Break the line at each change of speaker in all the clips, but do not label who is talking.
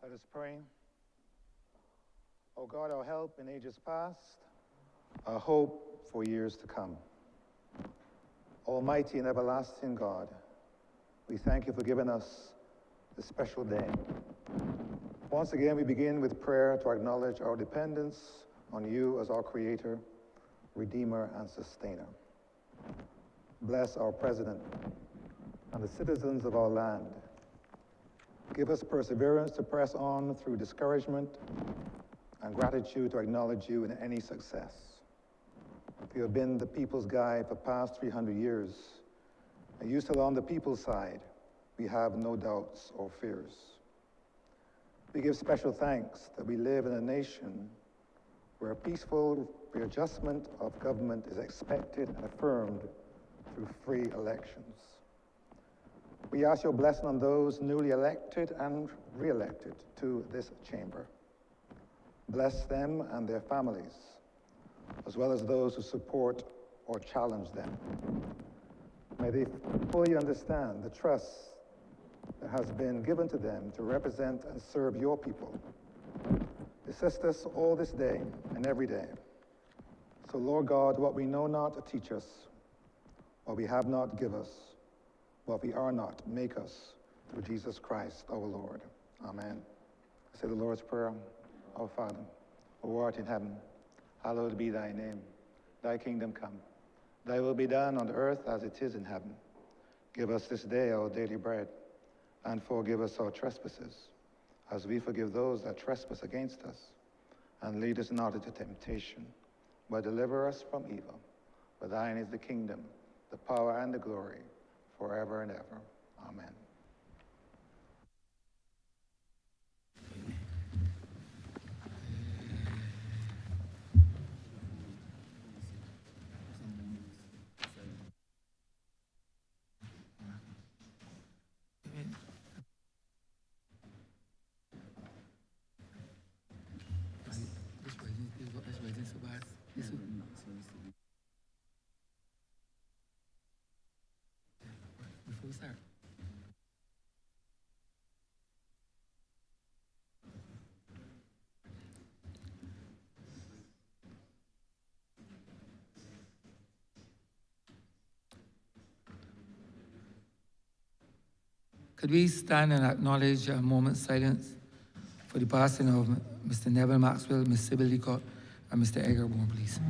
Let us pray. O God, our help in ages past, our hope for years to come. Almighty and everlasting God, we thank you for giving us this special day. Once again, we begin with prayer to acknowledge our dependence on you as our Creator, Redeemer, and Sustainer. Bless our President and the citizens of our land. Give us perseverance to press on through discouragement and gratitude to acknowledge you in any success. You have been the people's guide for past 300 years, and you still on the people's side. We have no doubts or fears. We give special thanks that we live in a nation where peaceful readjustment of government is expected and affirmed through free elections. We ask your blessing on those newly elected and re-elected to this chamber. Bless them and their families, as well as those who support or challenge them. May they fully understand the trust that has been given to them to represent and serve your people. Assist us all this day and every day. So, Lord God, what we know not, teach us. What we have not, give us. What we are not, make us. Through Jesus Christ, our Lord. Amen. Say the Lord's Prayer. Our Father, who art in heaven, hallowed be thy name. Thy kingdom come. Thy will be done on earth as it is in heaven. Give us this day our daily bread, and forgive us our trespasses, as we forgive those that trespass against us. And lead us not into temptation, but deliver us from evil. For thine is the kingdom, the power, and the glory, forever and ever. Amen.
Before we start. Could we stand and acknowledge a moment's silence for the passing of Mr. Neville Maxwell, Ms. Sybil Leacock, and Mr. Eggerborn, please?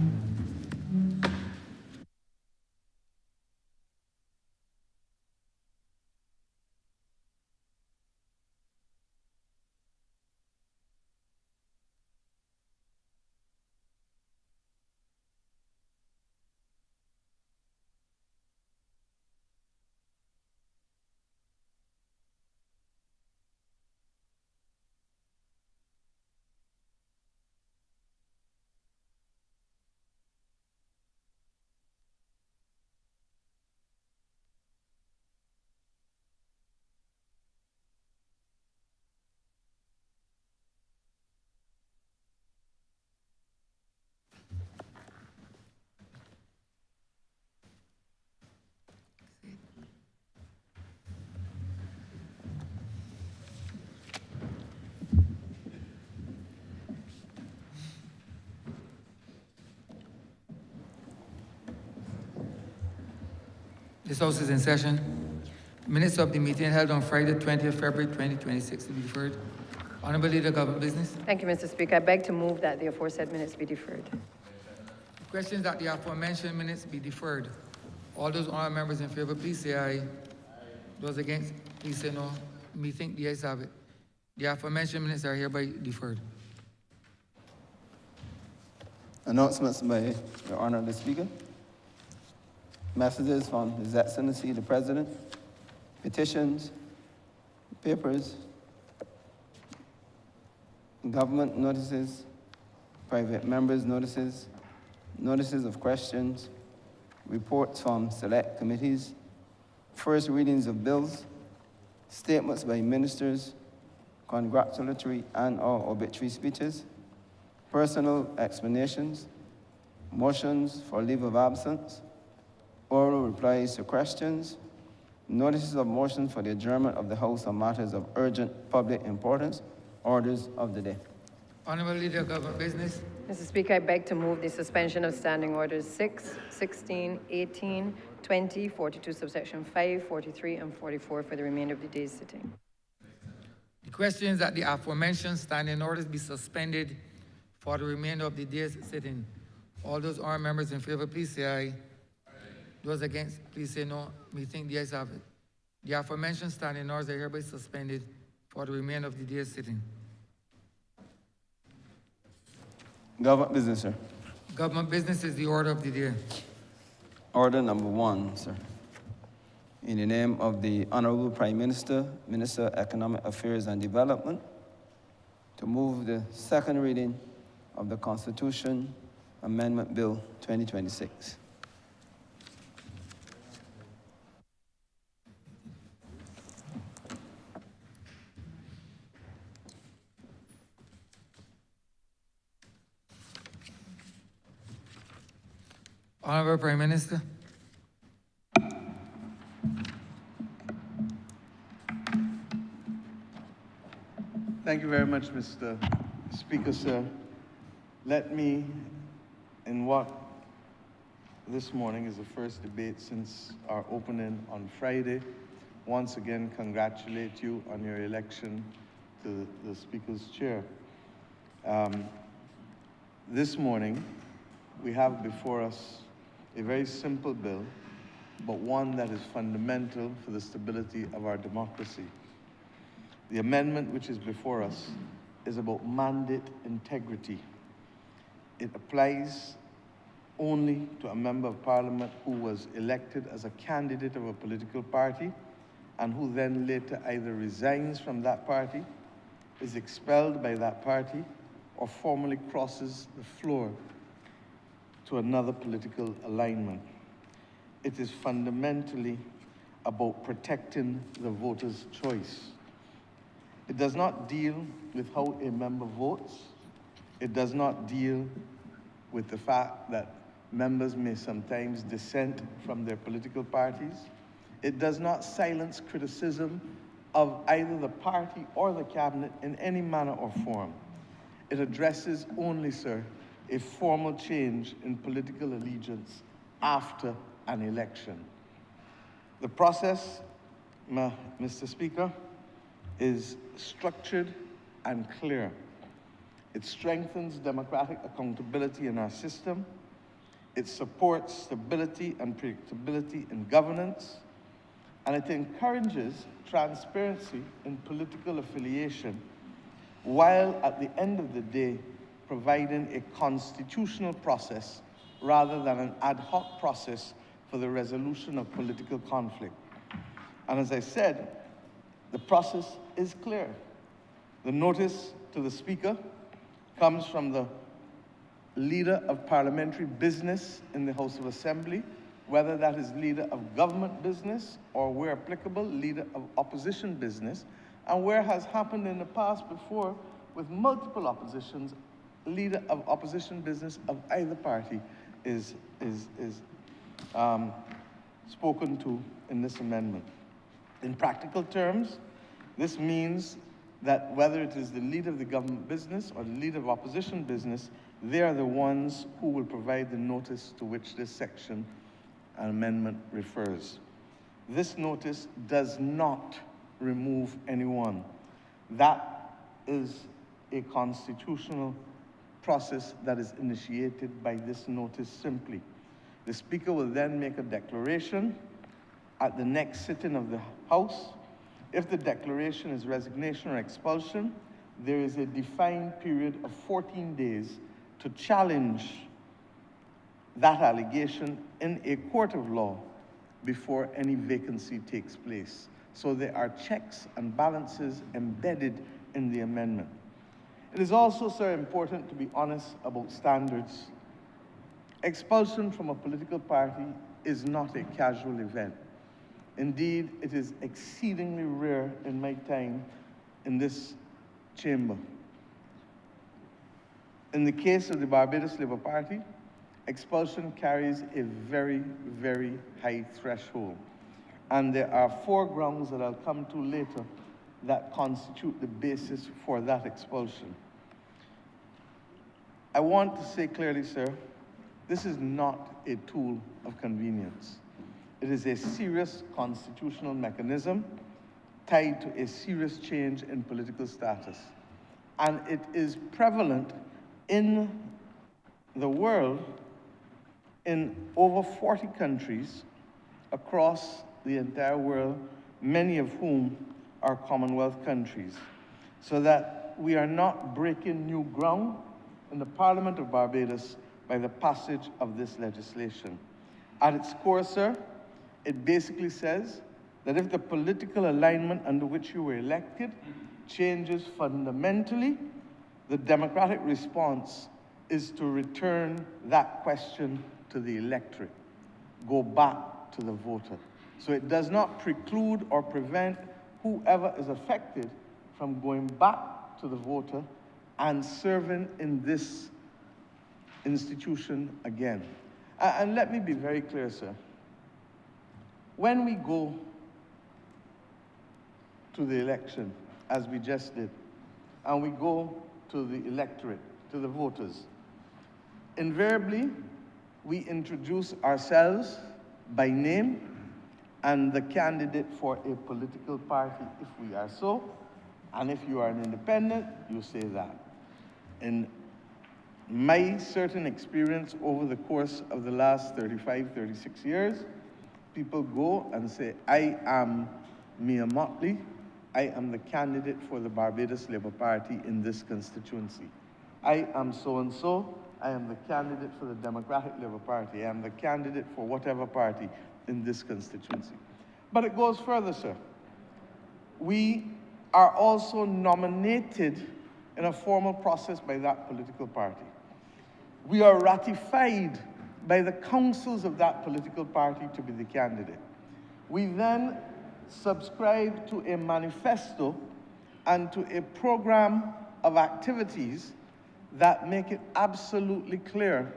This House is in session. Minutes of the meeting held on Friday, 20th February 2026 to be deferred. Honourable Leader, Government Business.
Thank you, Mr. Speaker. I beg to move that the aforesaid minutes be deferred.
Questions that the aforementioned minutes be deferred. All those honourable members in favour, please say aye. Those against, please say no. Me think the ayes have it. The aforementioned minutes are hereby deferred.
Announcements by the Honourable Speaker. Messages from His Excellency the President. Petitions, papers, government notices, private members' notices, notices of questions, reports from select committees, first readings of bills, statements by ministers, congratulatory and/or obituary speeches, personal explanations, motions for leave of absence, oral replies to questions, notices of motion for the adjournment of the House on matters of urgent public importance orders of the day.
Honourable Leader of Government Business.
Mr. Speaker, I beg to move the suspension of standing orders 6, 16, 18, 20, 42 subsection 5, 43, and 44 for the remainder of the day's sitting.
The question is that the aforementioned standing orders be suspended for the remainder of the day's sitting. All those honourable members in favor, please say aye. Those against, please say no. Methinks the ayes have it. The aforementioned standing orders are hereby suspended for the remainder of the day's sitting.
Government business, sir.
Government business is the order of the day.
Order number 1, sir. In the name of the Honourable Prime Minister, Minister of Economic Affairs and Development, to move the second reading of the Constitution Amendment Bill 2026.
Honourable Prime Minister.
Thank you very much, Mr. Speaker, sir. Let me, in what this morning is the first debate since our opening on Friday, once again congratulate you on your election to the Speaker's chair. This morning, we have before us a very simple bill, but one that is fundamental for the stability of our democracy. The amendment which is before us is about mandate integrity. It applies only to a member of parliament who was elected as a candidate of a political party and who then later either resigns from that party, is expelled by that party, or formally crosses the floor to another political alignment. It is fundamentally about protecting the voter's choice. It does not deal with how a member votes. It does not deal with the fact that members may sometimes dissent from their political parties. It does not silence criticism of either the party or the cabinet in any manner or form. It addresses only, sir, a formal change in political allegiance after an election. The process, Mr. Speaker, is structured and clear. It strengthens democratic accountability in our system. It supports stability and predictability in governance. And it encourages transparency in political affiliation, while at the end of the day, providing a constitutional process rather than an ad hoc process for the resolution of political conflict. And as I said, the process is clear. The notice to the Speaker comes from the Leader of Parliamentary Business in the House of Assembly, whether that is Leader of Government Business or, where applicable, Leader of Opposition Business, and where has happened in the past before with multiple oppositions, Leader of Opposition Business of either party is spoken to in this amendment. In practical terms, this means that whether it is the Leader of the Government Business or the Leader of Opposition Business, they are the ones who will provide the notice to which this section and amendment refers. This notice does not remove anyone. That is a constitutional process that is initiated by this notice simply. The Speaker will then make a declaration at the next sitting of the House. If the declaration is resignation or expulsion, there is a defined period of 14 days to challenge that allegation in a court of law before any vacancy takes place. So there are checks and balances embedded in the amendment. It is also, sir, important to be honest about standards. Expulsion from a political party is not a casual event. Indeed, it is exceedingly rare in my time in this chamber. In the case of the Barbados Labour Party, expulsion carries a very, very high threshold. And there are 4 grounds that I'll come to later that constitute the basis for that expulsion. I want to say clearly, sir, this is not a tool of convenience. It is a serious constitutional mechanism tied to a serious change in political status. And it is prevalent in the world in over 40 countries across the entire world, many of whom are Commonwealth countries, so that we are not breaking new ground in the Parliament of Barbados by the passage of this legislation. At its core, sir, it basically says that if the political alignment under which you were elected changes fundamentally, the democratic response is to return that question to the electorate, go back to the voter. So it does not preclude or prevent whoever is affected from going back to the voter and serving in this institution again. And let me be very clear, sir. When we go to the election, as we just did, and we go to the electorate, to the voters, invariably, we introduce ourselves by name and the candidate for a political party, if we are so. And if you are an independent, you say that. In my certain experience over the course of the last 35, 36 years, people go and say, I am Mia Motley. I am the candidate for the Barbados Labour Party in this constituency. I am so-and-so. I am the candidate for the Democratic Labour Party. I am the candidate for whatever party in this constituency. But it goes further, sir. We are also nominated in a formal process by that political party. We are ratified by the councils of that political party to be the candidate. We then subscribe to a manifesto and to a program of activities that make it absolutely clear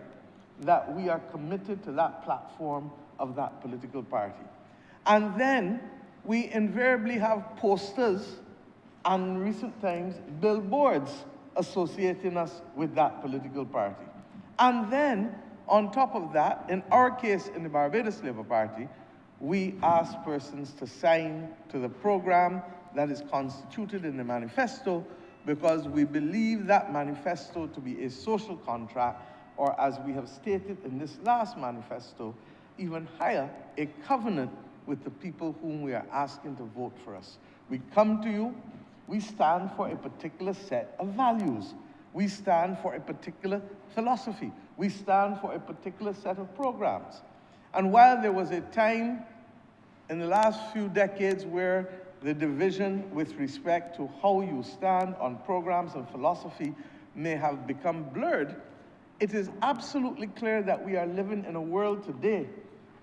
that we are committed to that platform of that political party. And then we invariably have posters and in recent times billboards associating us with that political party. And then on top of that, in our case in the Barbados Labour Party, we ask persons to sign to the program that is constituted in the manifesto because we believe that manifesto to be a social contract, or as we have stated in this last manifesto, even higher, a covenant with the people whom we are asking to vote for us. We come to you, we stand for a particular set of values. We stand for a particular philosophy. We stand for a particular set of programs. And while there was a time in the last few decades where the division with respect to how you stand on programs and philosophy may have become blurred, it is absolutely clear that we are living in a world today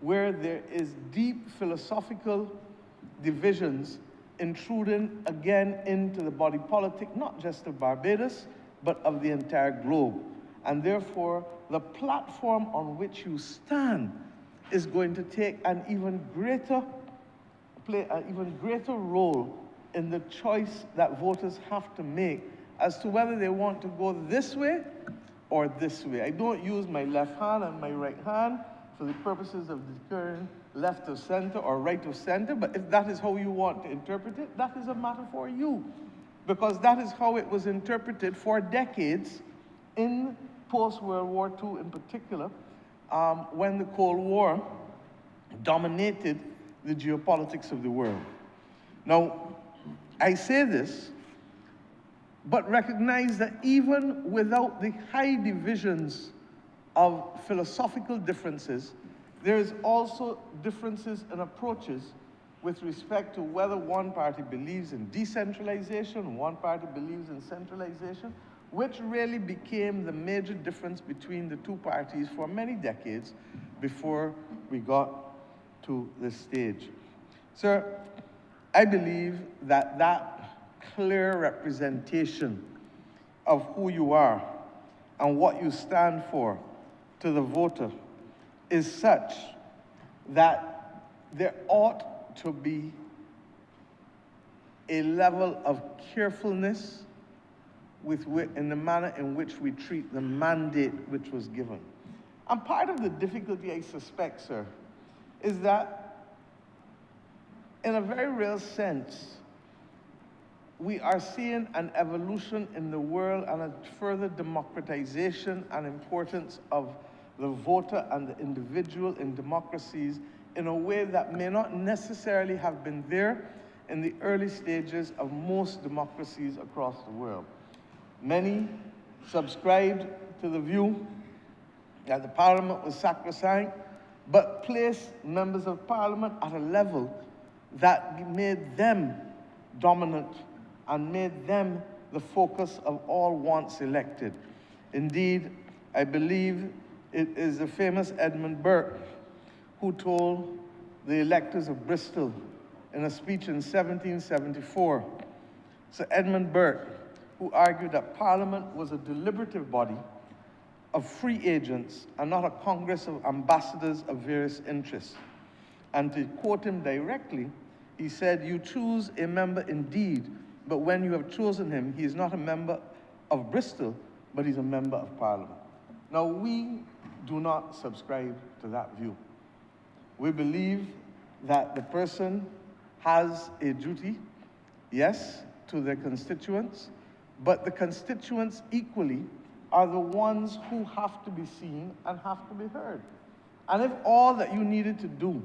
where there is deep philosophical divisions intruding again into the body politic, not just of Barbados, but of the entire globe. And therefore, the platform on which you stand is going to take an even greater, play an even greater role in the choice that voters have to make as to whether they want to go this way or this way. I don't use my left hand and my right hand for the purposes of declaring left of center or right of center, but if that is how you want to interpret it, that is a matter for you. Because that is how it was interpreted for decades in post-World War II in particular, when the Cold War dominated the geopolitics of the world. Now, I say this, but recognize that even without the high divisions of philosophical differences, there is also differences in approaches with respect to whether one party believes in decentralization, one party believes in centralization, which really became the major difference between the two parties for many decades before we got to this stage. Sir, I believe that that clear representation of who you are and what you stand for to the voter is such that there ought to be a level of carefulness in the manner in which we treat the mandate which was given. And part of the difficulty, I suspect, sir, is that in a very real sense, we are seeing an evolution in the world and a further democratization and importance of the voter and the individual in democracies in a way that may not necessarily have been there in the early stages of most democracies across the world. Many subscribed to the view that the Parliament was sacrosanct, but placed members of Parliament at a level that made them dominant and made them the focus of all once elected. Indeed, I believe it is the famous Edmund Burke who told the electors of Bristol in a speech in 1774, Sir Edmund Burke, who argued that Parliament was a deliberative body of free agents and not a congress of ambassadors of various interests. And to quote him directly, he said, "You choose a member indeed, but when you have chosen him, he is not a member of Bristol, but he's a member of Parliament." Now, we do not subscribe to that view. We believe that the person has a duty, yes, to their constituents, but the constituents equally are the ones who have to be seen and have to be heard. And if all that you needed to do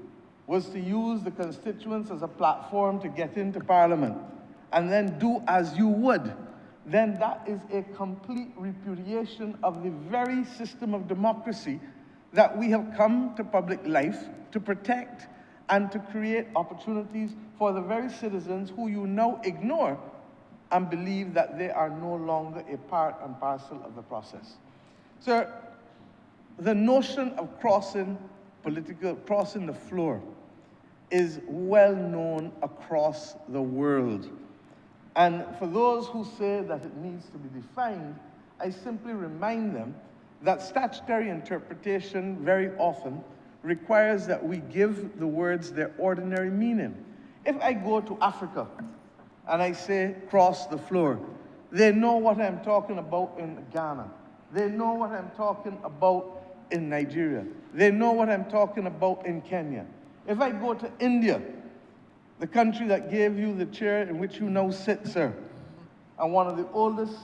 was to use the constituents as a platform to get into Parliament and then do as you would, then that is a complete repudiation of the very system of democracy that we have come to public life to protect and to create opportunities for the very citizens who you now ignore and believe that they are no longer a part and parcel of the process. Sir, the notion of crossing the floor is well known across the world. And for those who say that it needs to be defined, I simply remind them that statutory interpretation very often requires that we give the words their ordinary meaning. If I go to Africa and I say cross the floor, they know what I'm talking about in Ghana. They know what I'm talking about in Nigeria. They know what I'm talking about in Kenya. If I go to India, the country that gave you the chair in which you now sit, sir, and one of the oldest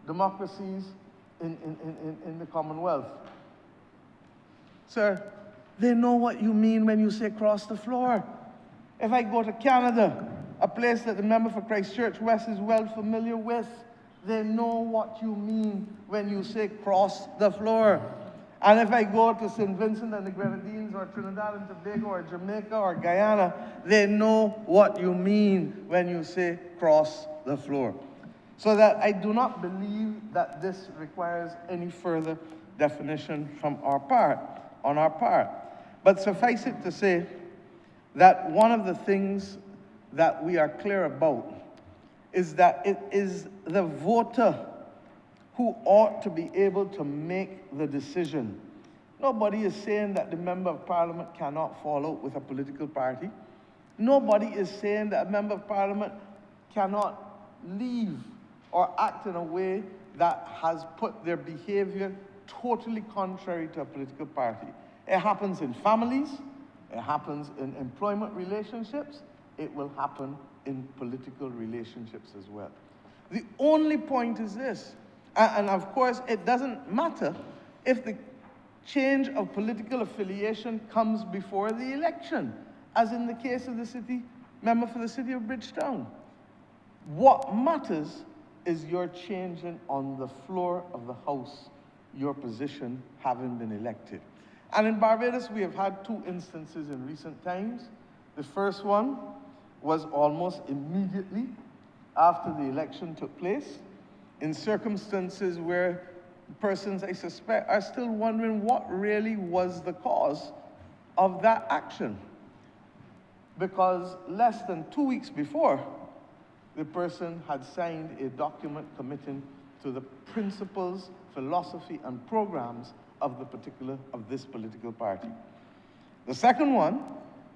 democracies in the Commonwealth, sir, they know what you mean when you say cross the floor. If I go to Canada, a place that the member for Christchurch West is well familiar with, they know what you mean when you say cross the floor. And if I go to St. Vincent and the Grenadines or Trinidad and Tobago or Jamaica or Guyana, they know what you mean when you say cross the floor. So that I do not believe that this requires any further definition from our part, on our part. But suffice it to say that one of the things that we are clear about is that it is the voter who ought to be able to make the decision. Nobody is saying that the member of Parliament cannot fall out with a political party. Nobody is saying that a member of Parliament cannot leave or act in a way that has put their behavior totally contrary to a political party. It happens in families, it happens in employment relationships, it will happen in political relationships as well. The only point is this, and of course it doesn't matter if the change of political affiliation comes before the election, as in the case of the member for the city of Bridgetown. What matters is your changing on the floor of the House, your position having been elected. And in Barbados, we have had two instances in recent times. The first one was almost immediately after the election took place, in circumstances where persons, I suspect, are still wondering what really was the cause of that action. Because less than 2 weeks before, the person had signed a document committing to the principles, philosophy, and programs of this political party. The second one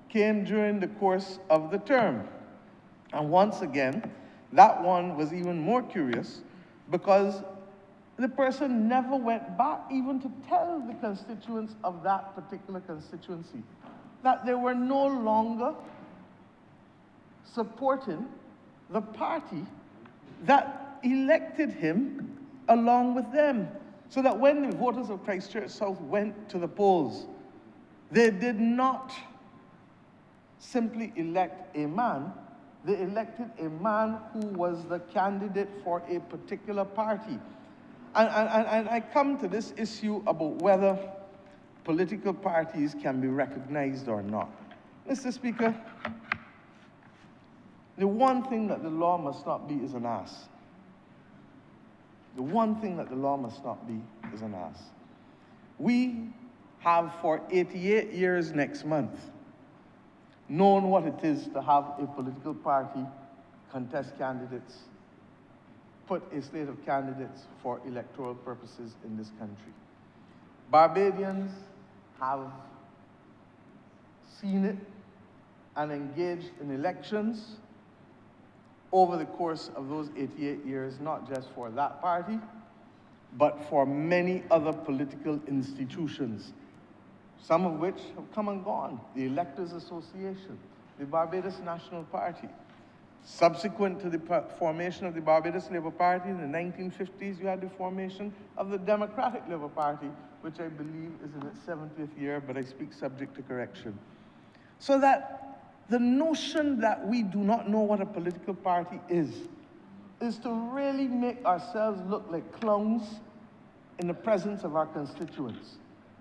came during the course of the term. And once again, that one was even more curious because the person never went back even to tell the constituents of that particular constituency that they were no longer supporting the party that elected him along with them. So that when the voters of Christchurch South went to the polls, they did not simply elect a man, they elected a man who was the candidate for a particular party. And I come to this issue about whether political parties can be recognized or not. Mr. Speaker, the one thing that the law must not be is an ass. The one thing that the law must not be is an ass. We have for 88 years next month known what it is to have a political party contest candidates, put a slate of candidates for electoral purposes in this country. Barbadians have seen it and engaged in elections over the course of those 88 years, not just for that party, but for many other political institutions, some of which have come and gone. The Electors Association, the Barbados National Party. Subsequent to the formation of the Barbados Labour Party in the 1950s, you had the formation of the Democratic Labour Party, which I believe is in its 70th year, but I speak subject to correction. So that the notion that we do not know what a political party is to really make ourselves look like clowns in the presence of our constituents.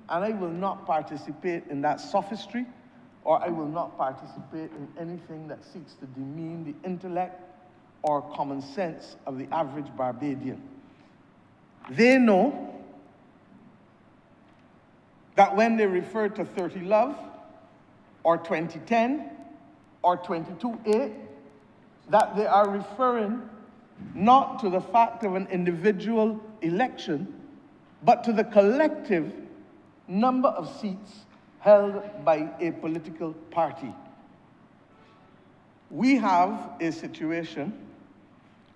And I will not participate in that sophistry, or I will not participate in anything that seeks to demean the intellect or common sense of the average Barbadian. They know that when they refer to 30 Love, or 2010, or 22-8, that they are referring not to the fact of an individual election, but to the collective number of seats held by a political party. We have a situation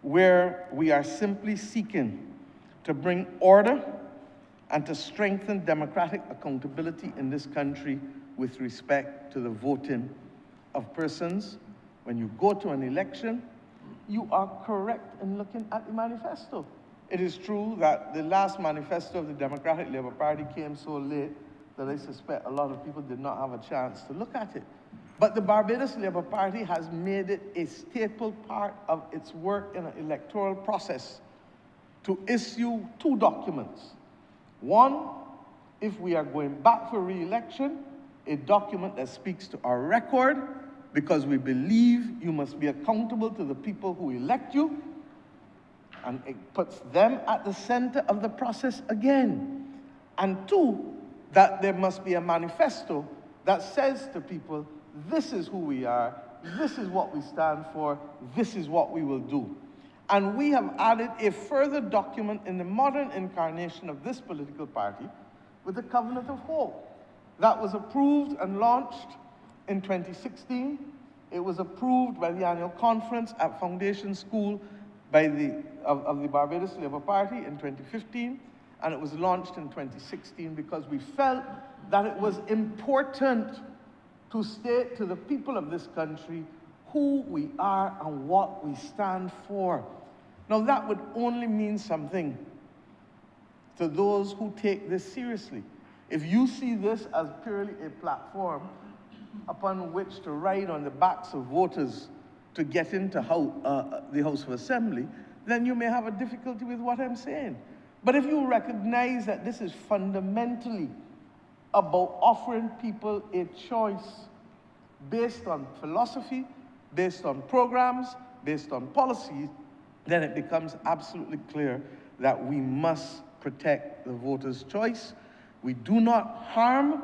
where we are simply seeking to bring order and to strengthen democratic accountability in this country with respect to the voting of persons. When you go to an election, you are correct in looking at the manifesto. It is true that the last manifesto of the Democratic Labour Party came so late that I suspect a lot of people did not have a chance to look at it. But the Barbados Labour Party has made it a staple part of its work in an electoral process to issue two documents. One, if we are going back for re-election, a document that speaks to our record, because we believe you must be accountable to the people who elect you, and it puts them at the center of the process again. And two, that there must be a manifesto that says to people, this is who we are, this is what we stand for, this is what we will do. And we have added a further document in the modern incarnation of this political party with the Covenant of Hope. That was approved and launched in 2016. It was approved by the annual conference at Foundation School of the Barbados Labour Party in 2015, and it was launched in 2016 because we felt that it was important to state to the people of this country who we are and what we stand for. Now, that would only mean something to those who take this seriously. If you see this as purely a platform upon which to ride on the backs of voters to get into the House of Assembly, then you may have a difficulty with what I'm saying. But if you recognize that this is fundamentally about offering people a choice based on philosophy, based on programs, based on policies, then it becomes absolutely clear that we must protect the voter's choice. We do not harm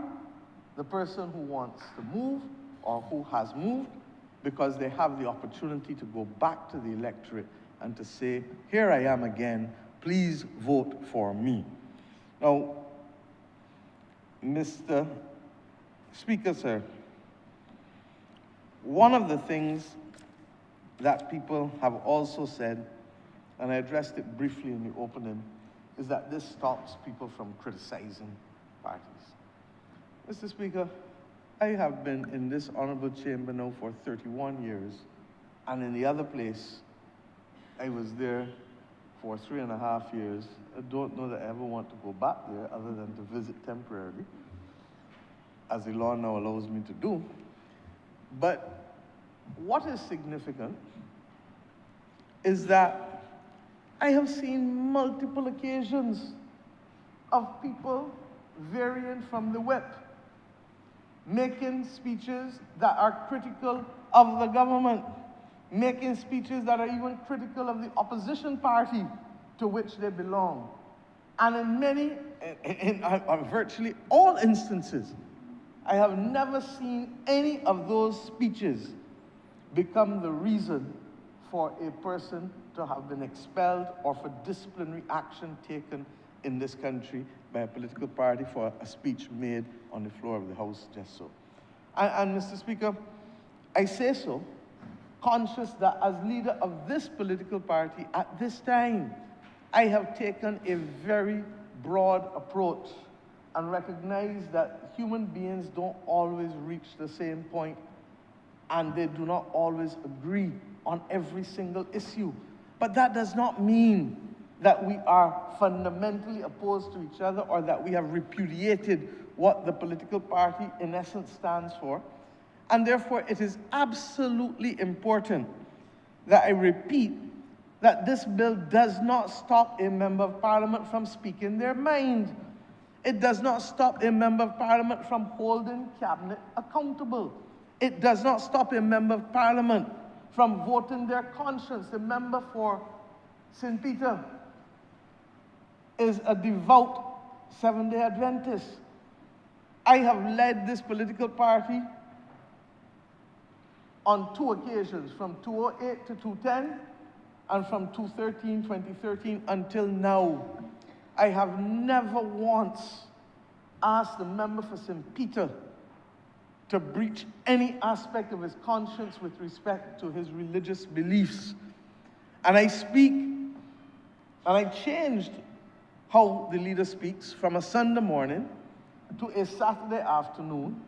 the person who wants to move or who has moved, because they have the opportunity to go back to the electorate and to say, here I am again, please vote for me. Now, Mr. Speaker, sir, one of the things that people have also said, and I addressed it briefly in the opening, is that this stops people from criticizing parties. Mr. Speaker, I have been in this honorable chamber now for 31 years, and in the other place, I was there for 3.5 years. I don't know that I ever want to go back there other than to visit temporarily, as the law now allows me to do. But what is significant is that I have seen multiple occasions of people varying from the whip, making speeches that are critical of the government, making speeches that are even critical of the opposition party to which they belong. And in many, in virtually all instances, I have never seen any of those speeches become the reason for a person to have been expelled or for disciplinary action taken in this country by a political party for a speech made on the floor of the House just so. And Mr. Speaker, I say so conscious that as leader of this political party at this time, I have taken a very broad approach and recognize that human beings don't always reach the same point and they do not always agree on every single issue. But that does not mean that we are fundamentally opposed to each other or that we have repudiated what the political party in essence stands for. And therefore, it is absolutely important that I repeat that this bill does not stop a member of parliament from speaking their mind. It does not stop a member of parliament from holding cabinet accountable. It does not stop a member of parliament from voting their conscience. The member for St. Peter is a devout Seventh-day Adventist. I have led this political party on 2 occasions, from 2008 to 2010, and from 2013 until now. I have never once asked the member for St. Peter to breach any aspect of his conscience with respect to his religious beliefs. And I speak, and I changed how the leader speaks from a Sunday morning to a Saturday afternoon.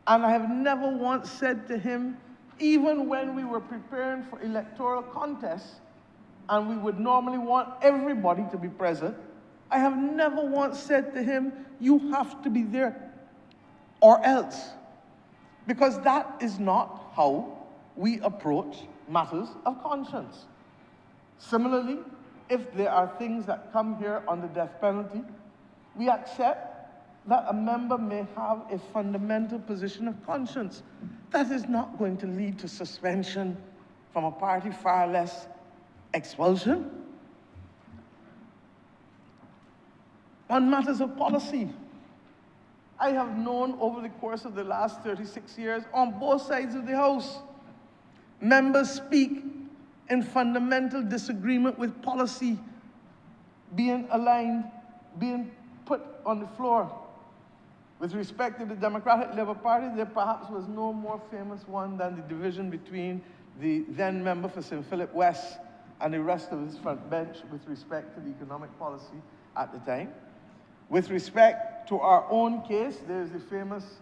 And I have never once said to him, even when we were preparing for electoral contests, and we would normally want everybody to be present, I have never once said to him, you have to be there, or else. Because that is not how we approach matters of conscience. Similarly, if there are things that come here on the death penalty, we accept that a member may have a fundamental position of conscience. That is not going to lead to suspension from a party, far less expulsion. On matters of policy, I have known over the course of the last 36 years, on both sides of the House, members speak in fundamental disagreement with policy being aligned, being put on the floor. With respect to the Democratic Labour Party, there perhaps was no more famous one than the division between the then member for St. Philip West and the rest of his front bench with respect to the economic policy at the time. With respect to our own case, there is the famous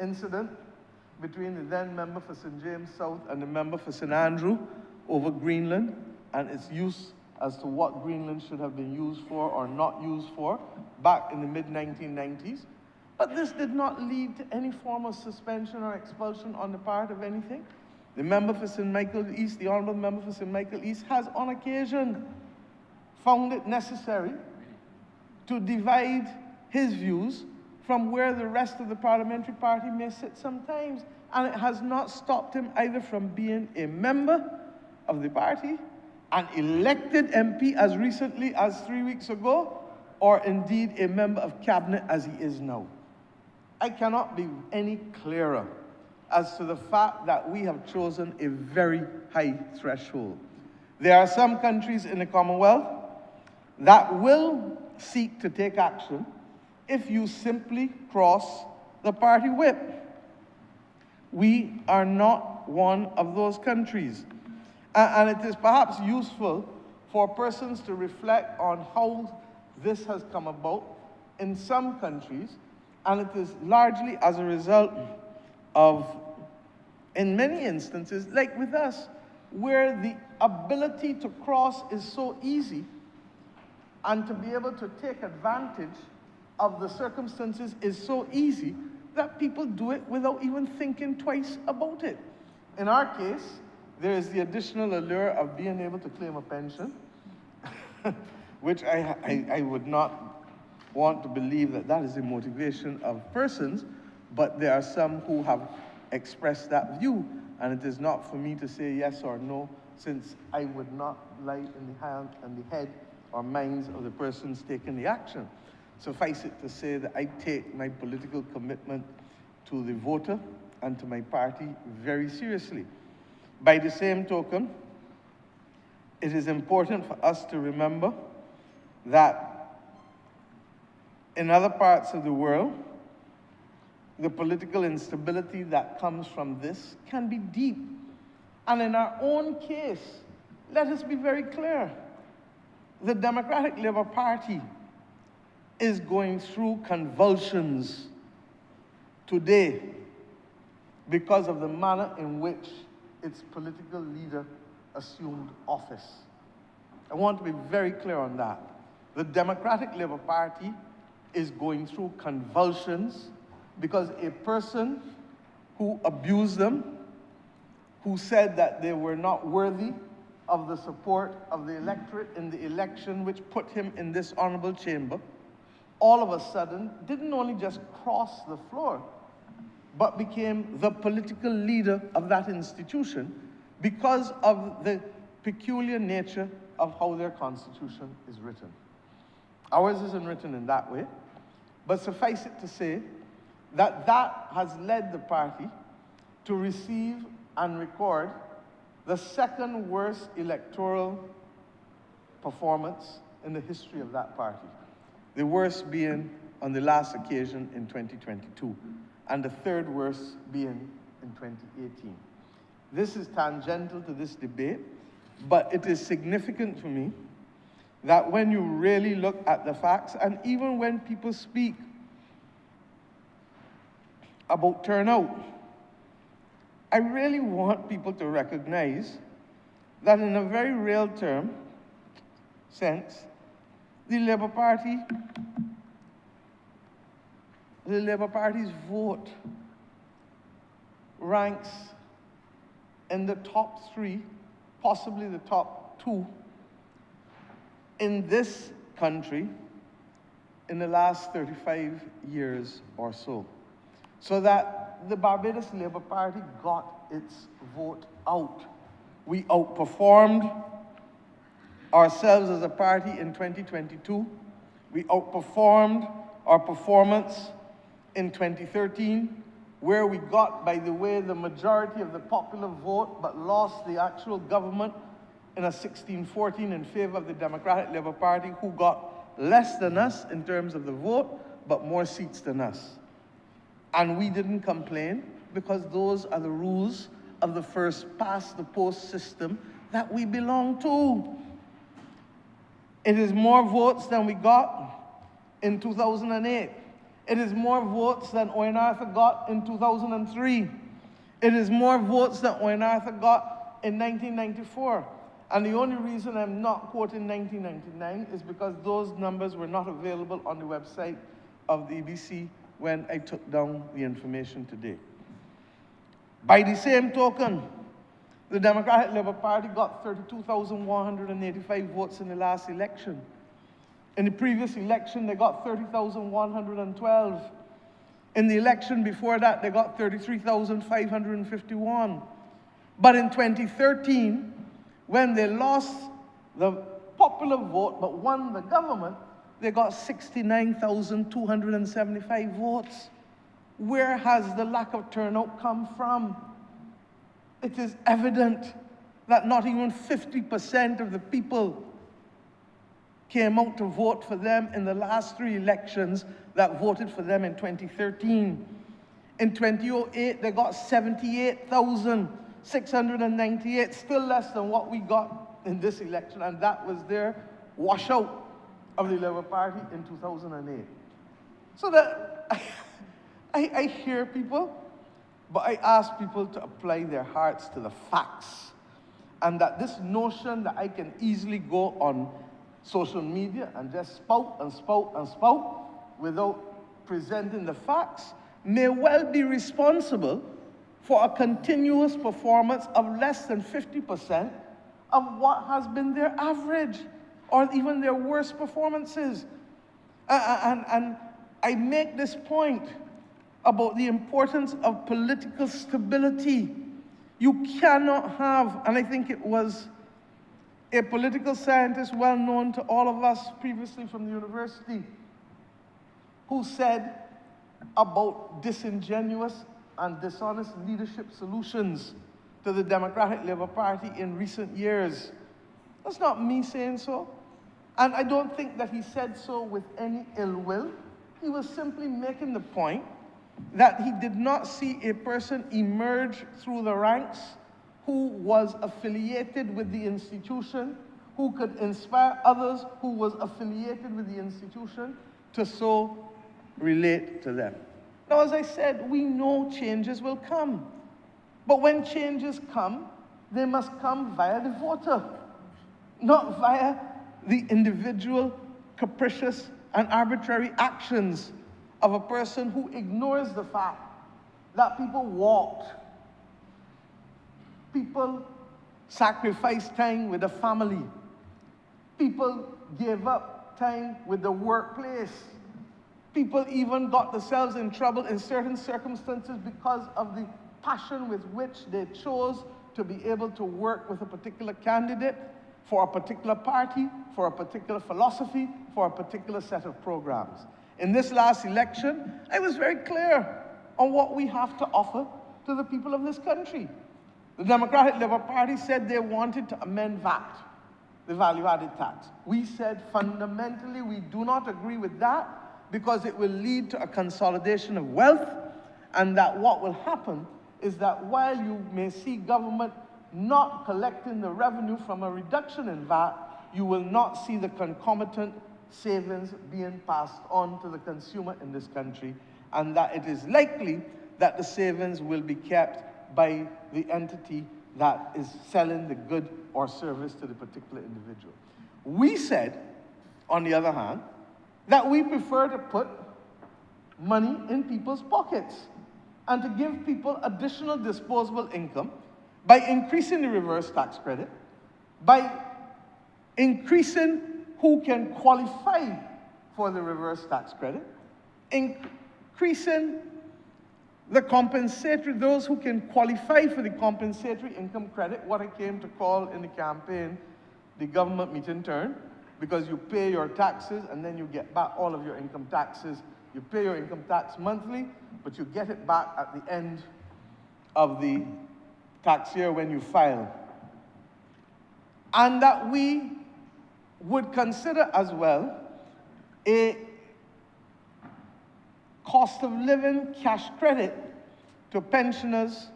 incident between the then member for St. James South and the member for St. Andrew over Greenland and its use as to what Greenland should have been used for or not used for back in the mid-1990s. But this did not lead to any form of suspension or expulsion on the part of anything. The member for St. Michael East, the Honourable member for St. Michael East, has on occasion found it necessary to divide his views from where the rest of the parliamentary party may sit sometimes. And it has not stopped him either from being a member of the party, an elected MP as recently as 3 weeks ago, or indeed a member of cabinet as he is now. I cannot be any clearer as to the fact that we have chosen a very high threshold. There are some countries in the Commonwealth that will seek to take action if you simply cross the party whip. We are not not one of those countries. And it is perhaps useful for persons to reflect on how this has come about in some countries, and it is largely as a result of, in many instances, like with us, where the ability to cross is so easy and to be able to take advantage of the circumstances is so easy that people do it without even thinking twice about it. In our case, there is the additional allure of being able to claim a pension, which I would not want to believe that that is the motivation of persons, but there are some who have expressed that view, and it is not for me to say yes or no, since I would not lie in the hand and the head or minds of the persons taking the action. Suffice it to say that I take my political commitment to the voter and to my party very seriously. By the same token, it is important for us to remember that in other parts of the world, the political instability that comes from this can be deep. And in our own case, let us be very clear. The Democratic Labour Party is going through convulsions today because of the manner in which its political leader assumed office. I want to be very clear on that. The Democratic Labour Party is going through convulsions because a person who abused them, who said that they were not worthy of the support of the electorate in the election which put him in this honourable chamber, all of a sudden didn't only just cross the floor, but became the political leader of that institution because of the peculiar nature of how their constitution is written. Ours isn't written in that way, but suffice it to say that that has led the party to receive and record the second worst electoral performance in the history of that party. The worst being on the last occasion in 2022, and the third worst being in 2018. This is tangential to this debate, but it is significant for me that when you really look at the facts, and even when people speak about turnout, I really want people to recognize that in a very real sense, the Labour Party's vote ranks in the top 3, possibly the top 2, in this country in the last 35 years or so. So that the Barbados Labour Party got its vote out. We outperformed ourselves as a party in 2022. We outperformed our performance in 2013, where we got, by the way, the majority of the popular vote, but lost the actual government in a 16-14 in favor of the Democratic Labour Party, who got less than us in terms of the vote, but more seats than us. And we didn't complain because those are the rules of the first past the post system that we belong to. It is more votes than we got in 2008. It is more votes than Owen Arthur got in 2003. It is more votes than Owen Arthur got in 1994. And the only reason I'm not quoting 1999 is because those numbers were not available on the website of the EBC when I took down the information today. By the same token, the Democratic Labour Party got 32,185 votes in the last election. In the previous election, they got 30,112. In the election before that, they got 33,551. But in 2013, when they lost the popular vote but won the government, they got 69,275 votes. Where has the lack of turnout come from? It is evident that not even 50% of the people came out to vote for them in the last 3 elections that voted for them in 2013. In 2008, they got 78,000. 698, still less than what we got in this election, and that was their washout of the Labour Party in 2008. So that I hear people, but I ask people to apply their hearts to the facts. And that this notion that I can easily go on social media and just spout and spout and spout without presenting the facts may well be responsible for a continuous performance of less than 50% of what has been their average or even their worst performances. And I make this point about the importance of political stability. You cannot have, and I think it was a political scientist well known to all of us previously from the university, who said about disingenuous and dishonest leadership solutions to the Democratic Labour Party in recent years. That's not me saying so. And I don't think that he said so with any ill will. He was simply making the point that he did not see a person emerge through the ranks who was affiliated with the institution, who could inspire others who was affiliated with the institution to so relate to them. Now, as I said, we know changes will come. But when changes come, they must come via the voter, not via the individual, capricious, and arbitrary actions of a person who ignores the fact that people walked, people sacrificed time with the family, people gave up time with the workplace, people even got themselves in trouble in certain circumstances because of the passion with which they chose to be able to work with a particular candidate for a particular party, for a particular philosophy, for a particular set of programs. In this last election, I was very clear on what we have to offer to the people of this country. The Democratic Labour Party said they wanted to amend VAT, the value-added tax. We said fundamentally we do not agree with that because it will lead to a consolidation of wealth, and that what will happen is that while you may see government not collecting the revenue from a reduction in VAT, you will not see the concomitant savings being passed on to the consumer in this country, and that it is likely that the savings will be kept by the entity that is selling the good or service to the particular individual. We said, on the other hand, that we prefer to put money in people's pockets and to give people additional disposable income by increasing the reverse tax credit, by increasing who can qualify for the reverse tax credit, increasing the compensatory, those who can qualify for the compensatory income credit, what I came to call in the campaign the government meat and turn, because you pay your taxes and then you get back all of your income taxes. You pay your income tax monthly, but you get it back at the end of the tax year when you file. And that we would consider as well a cost of living cash credit to pensioners,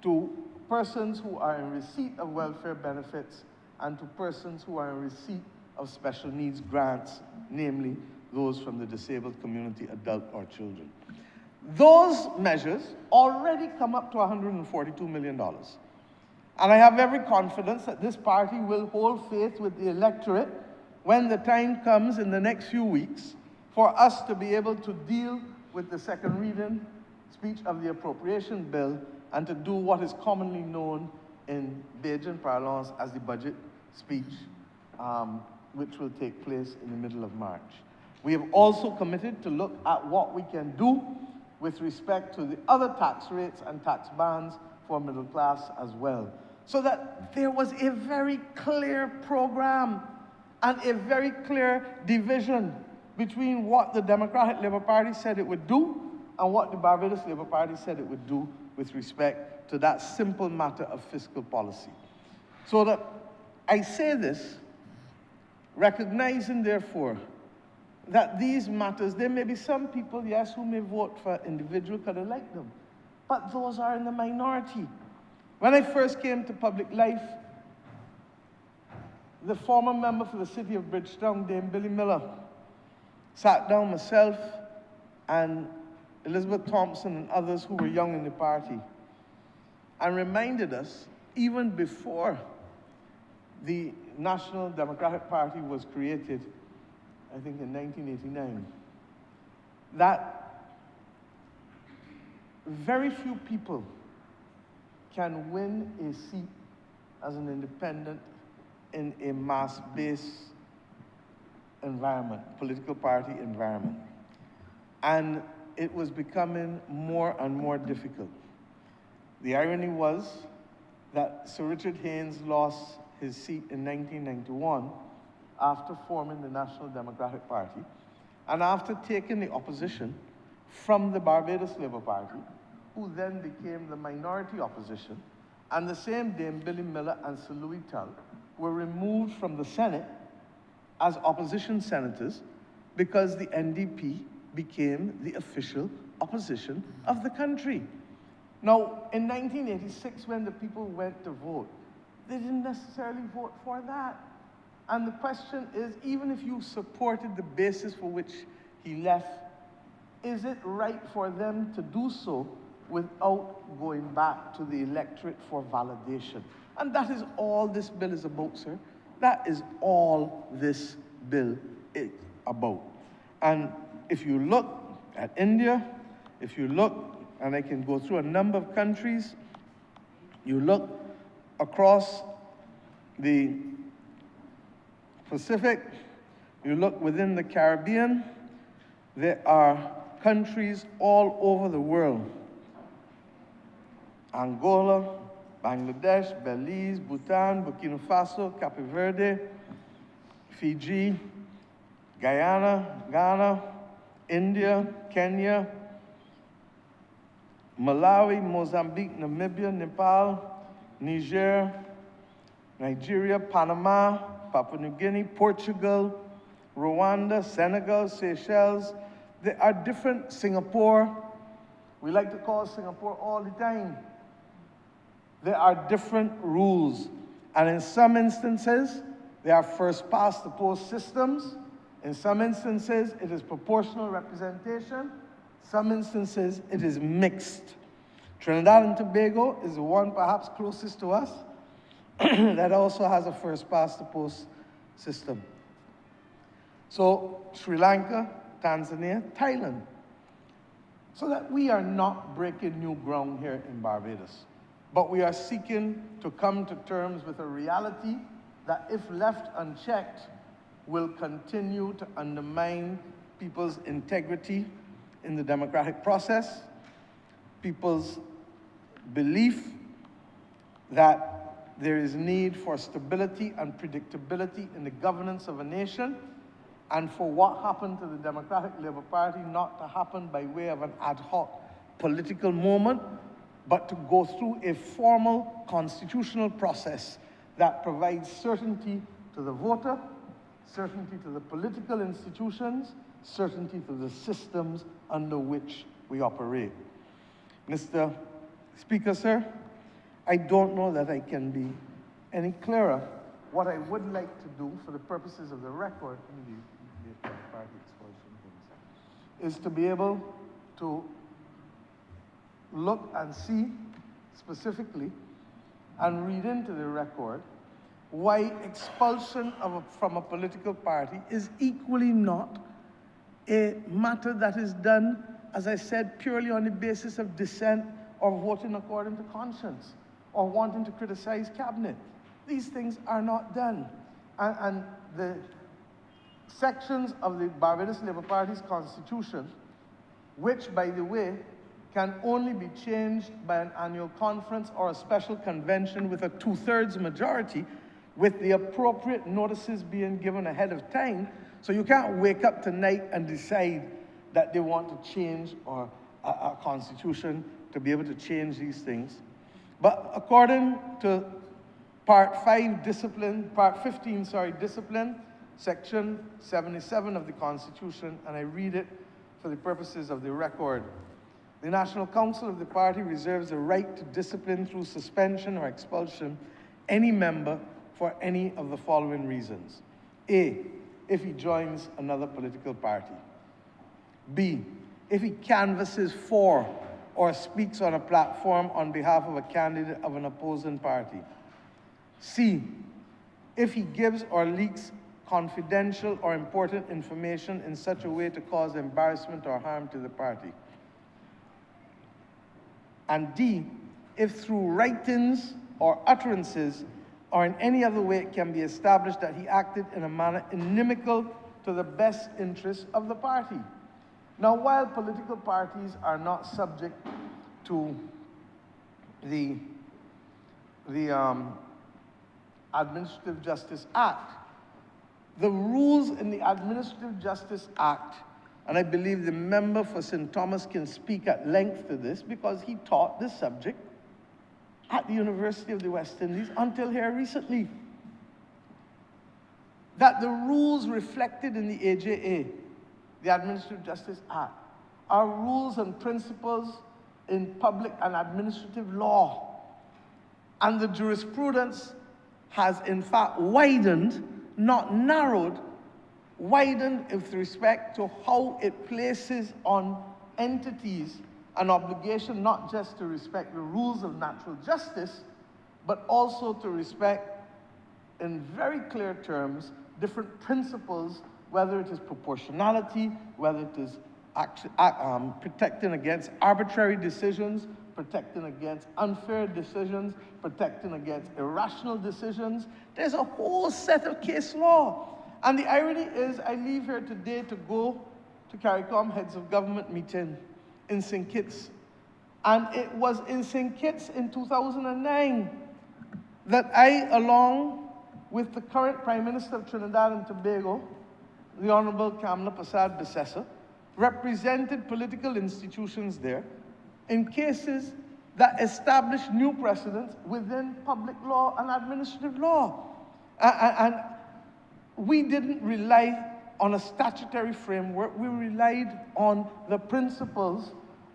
to persons who are in receipt of welfare benefits, and to persons who are in receipt of special needs grants, namely those from the disabled community, adult or children. Those measures already come up to $142 million. And I have every confidence that this party will hold faith with the electorate when the time comes in the next few weeks for us to be able to deal with the second reading speech of the appropriation bill and to do what is commonly known in Bajan parlance as the budget speech, which will take place in the middle of March. We have also committed to look at what we can do with respect to the other tax rates and tax bands for middle class as well, so that there was a very clear program and a very clear division between what the Democratic Labour Party said it would do and what the Barbados Labour Party said it would do with respect to that simple matter of fiscal policy. So that I say this, recognizing therefore that these matters, there may be some people, yes, who may vote for individual because they like them, but those are in the minority. When I first came to public life, the former member for the city of Bridgetown, Dame Billy Miller, sat down myself and Elizabeth Thompson and others who were young in the party and reminded us, even before the National Democratic Party was created, I think in 1989, that very few people can win a seat as an independent in a mass-based environment, political party environment. And it was becoming more and more difficult. The irony was that Sir Richard Haynes lost his seat in 1991 after forming the National Democratic Party and after taking the opposition from the Barbados Labour Party, who then became the minority opposition, and the same Dame Billy Miller and Sir Louis Tull were removed from the Senate as opposition senators because the NDP became the official opposition of the country. Now, in 1986, when the people went to vote, they didn't necessarily vote for that. And the question is, even if you supported the basis for which he left, is it right for them to do so without going back to the electorate for validation? And that is all this bill is about, sir. That is all this bill is about. And if you look at India, if you look, and I can go through a number of countries, you look across the Pacific, you look within the Caribbean, there are countries all over the world. Angola, Bangladesh, Belize, Bhutan, Burkina Faso, Cape Verde, Fiji, Guyana, Ghana, India, Kenya, Malawi, Mozambique, Namibia, Nepal, Niger, Nigeria, Panama, Papua New Guinea, Portugal, Rwanda, Senegal, Seychelles. There are different, Singapore. We like to call Singapore all the time. There are different rules. And in some instances, they are first past the post systems. In some instances, it is proportional representation. Some instances, it is mixed. Trinidad and Tobago is the one perhaps closest to us that also has a first past the post system. So Sri Lanka, Tanzania, Thailand. So that we are not breaking new ground here in Barbados, but we are seeking to come to terms with a reality that, if left unchecked, will continue to undermine people's integrity in the democratic process, people's belief that there is need for stability and predictability in the governance of a nation, and for what happened to the Democratic Labour Party not to happen by way of an ad hoc political moment, but to go through a formal constitutional process that provides certainty to the voter, certainty to the political institutions, certainty to the systems under which we operate. Mr. Speaker, sir, I don't know that I can be any clearer. What I would like to do, for the purposes of the record, is to be able to look and see specifically and read into the record why expulsion from a political party is equally not a matter that is done, as I said, purely on the basis of dissent or voting according to conscience or wanting to criticize cabinet. These things are not done. And the sections of the Barbados Labour Party's constitution, which, by the way, can only be changed by an annual conference or a special convention with a 2/3 majority, with the appropriate notices being given ahead of time. So you can't wake up tonight and decide that they want to change or a constitution to be able to change these things. But according to Part 15, discipline, Section 77 of the Constitution, and I read it for the purposes of the record. The National Council of the party reserves the right to discipline through suspension or expulsion any member for any of the following reasons. A, if he joins another political party. B, if he canvasses for or speaks on a platform on behalf of a candidate of an opposing party. C, if he gives or leaks confidential or important information in such a way to cause embarrassment or harm to the party. And D, if through writings or utterances or in any other way it can be established that he acted in a manner inimical to the best interests of the party. Now, while political parties are not subject to the Administrative Justice Act, the rules in the Administrative Justice Act, and I believe the member for St. Thomas can speak at length to this because he taught this subject at the University of the West Indies until here recently, that the rules reflected in the AJA, the Administrative Justice Act, are rules and principles in public and administrative law. And the jurisprudence has in fact widened, not narrowed, widened with respect to how it places on entities an obligation not just to respect the rules of natural justice, but also to respect, in very clear terms, different principles, whether it is proportionality, whether it is protecting against arbitrary decisions, protecting against unfair decisions, protecting against irrational decisions. There's a whole set of case law. And the irony is, I leave here today to go to CARICOM Heads of Government meeting in St. Kitts. And it was in St. Kitts in 2009 that I, along with the current Prime Minister of Trinidad and Tobago, the Honourable Kamla Persad-Bissessar, represented political institutions there in cases that established new precedents within public law and administrative law. And we didn't rely on a statutory framework, we relied on the principles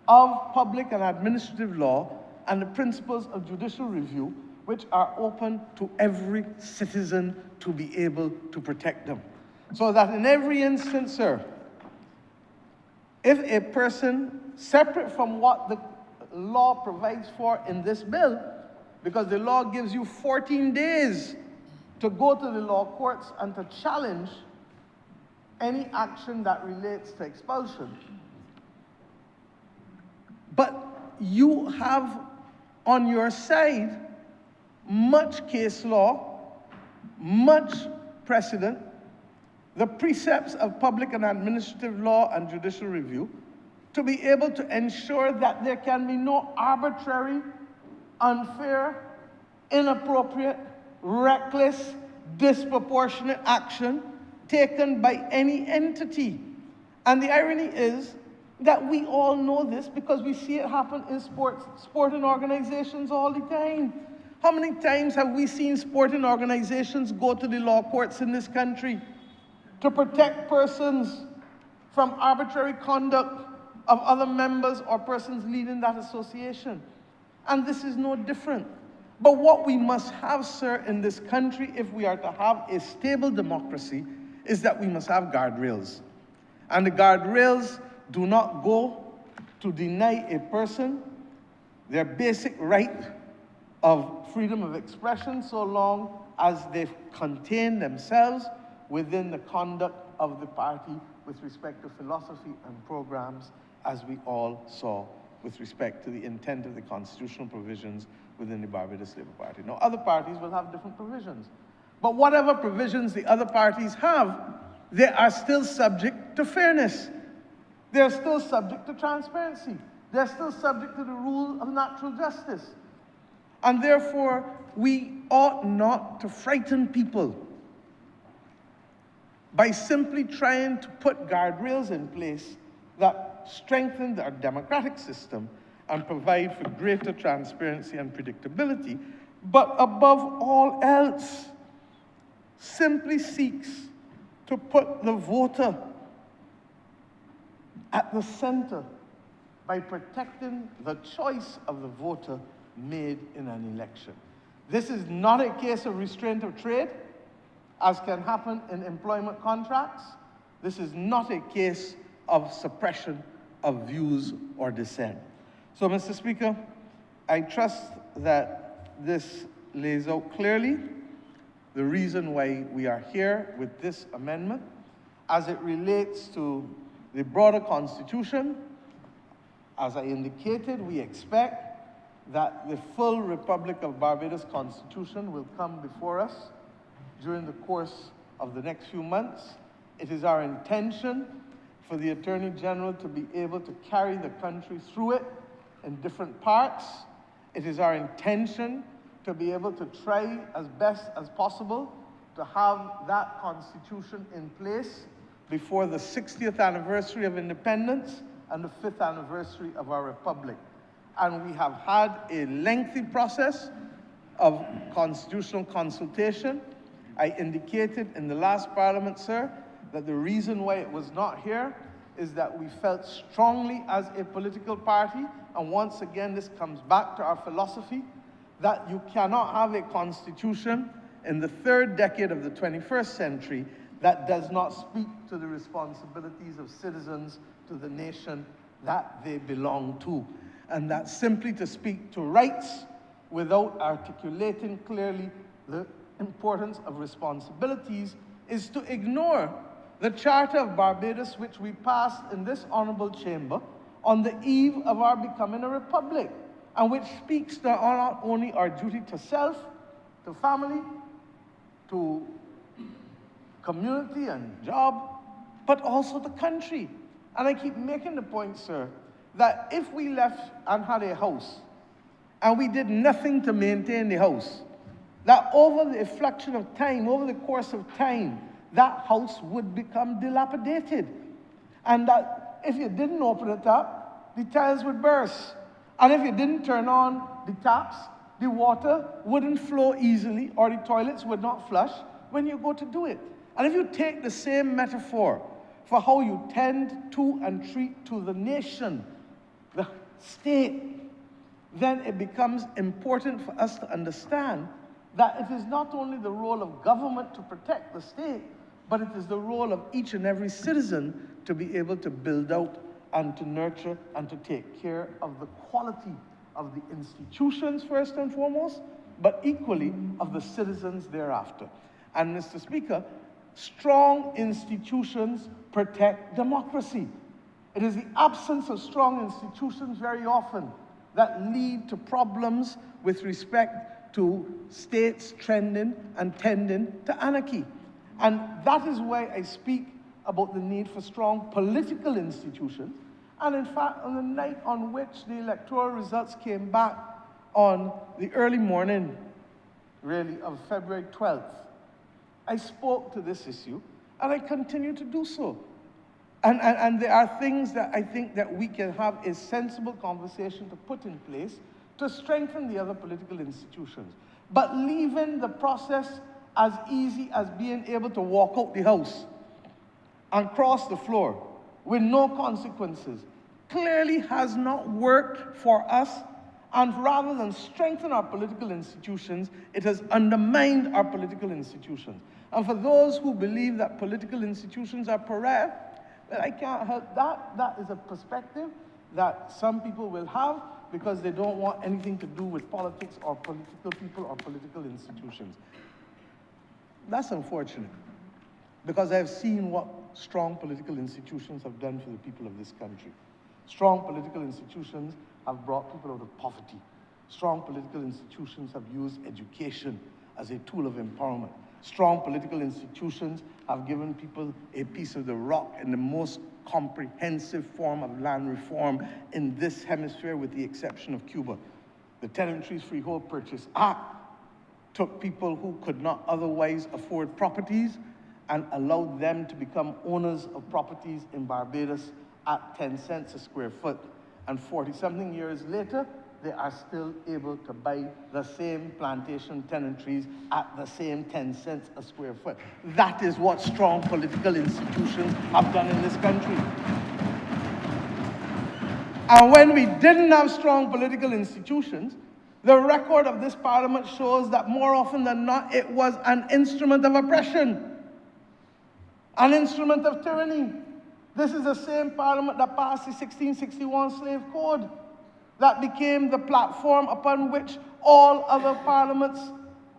of public and administrative law and the principles of judicial review, which are open to every citizen to be able to protect them. So that in every instance, sir, if a person, separate from what the law provides for in this bill, because the law gives you 14 days to go to the law courts and to challenge any action that relates to expulsion. But you have on your side much case law, much precedent, the precepts of public and administrative law and judicial review, to be able to ensure that there can be no arbitrary, unfair, inappropriate, reckless, disproportionate action taken by any entity. And the irony is that we all know this because we see it happen in sporting organizations all the time. How many times have we seen sporting organizations go to the law courts in this country to protect persons from arbitrary conduct of other members or persons leading that association? And this is no different. But what we must have, sir, in this country, if we are to have a stable democracy, is that we must have guardrails. And the guardrails do not go to deny a person their basic right of freedom of expression so long as they contain themselves within the conduct of the party with respect to philosophy and programs, as we all saw with respect to the intent of the constitutional provisions within the Barbados Labour Party. Now, other parties will have different provisions. But whatever provisions the other parties have, they are still subject to fairness. They're still subject to transparency. They're still subject to the rule of natural justice. And therefore, we ought not to frighten people by simply trying to put guardrails in place that strengthen our democratic system and provide for greater transparency and predictability, but above all else, simply seeks to put the voter at the center by protecting the choice of the voter made in an election. This is not a case of restraint of trade, as can happen in employment contracts. This is not a case of suppression of views or dissent. So, Mr. Speaker, I trust that this lays out clearly the reason why we are here with this amendment as it relates to the broader Constitution. As I indicated, we expect that the full Republic of Barbados Constitution will come before us during the course of the next few months. It is our intention for the Attorney General to be able to carry the country through it in different parts. It is our intention to be able to try as best as possible to have that Constitution in place before the 60th anniversary of independence and the 5th anniversary of our republic. And we have had a lengthy process of constitutional consultation. I indicated in the last Parliament, sir, that the reason why it was not here is that we felt strongly as a political party, and once again this comes back to our philosophy, that you cannot have a constitution in the third decade of the 21st century that does not speak to the responsibilities of citizens to the nation that they belong to. And that simply to speak to rights without articulating clearly the importance of responsibilities is to ignore the Charter of Barbados, which we passed in this honourable chamber on the eve of our becoming a republic, and which speaks to not only our duty to self, to family, to community and job, but also the country. And I keep making the point, sir, that if we left and had a house, and we did nothing to maintain the house, that over the effluxion of time, over the course of time, that house would become dilapidated. And that if you didn't open it up, the tiles would burst. And if you didn't turn on the taps, the water wouldn't flow easily, or the toilets would not flush when you go to do it. And if you take the same metaphor for how you tend to and treat to the nation, the state, then it becomes important for us to understand that it is not only the role of government to protect the state, but it is the role of each and every citizen to be able to build out and to nurture and to take care of the quality of the institutions first and foremost, but equally of the citizens thereafter. And Mr. Speaker, strong institutions protect democracy. It is the absence of strong institutions very often that lead to problems with respect to states trending and tending to anarchy. And that is why I speak about the need for strong political institutions. And in fact, on the night on which the electoral results came back on the early morning, really, of February 12th, I spoke to this issue, and I continue to do so. And there are things that I think that we can have a sensible conversation to put in place to strengthen the other political institutions. But leaving the process as easy as being able to walk out the house and cross the floor with no consequences clearly has not worked for us, and rather than strengthen our political institutions, it has undermined our political institutions. And for those who believe that political institutions are pariah, well, I can't help that. That is a perspective that some people will have because they don't want anything to do with politics or political people or political institutions. That's unfortunate, because I've seen what strong political institutions have done for the people of this country. Strong political institutions have brought people out of poverty. Strong political institutions have used education as a tool of empowerment. Strong political institutions have given people a piece of the rock in the most comprehensive form of land reform in this hemisphere, with the exception of Cuba. The Tenantries Freehold Purchase Act took people who could not otherwise afford properties and allowed them to become owners of properties in Barbados at 10 cents a square foot. And 40-something years later, they are still able to buy the same plantation tenantries at the same 10 cents a square foot. That is what strong political institutions have done in this country. And when we didn't have strong political institutions, the record of this parliament shows that more often than not, it was an instrument of oppression, an instrument of tyranny. This is the same parliament that passed the 1661 Slave Code that became the platform upon which all other parliaments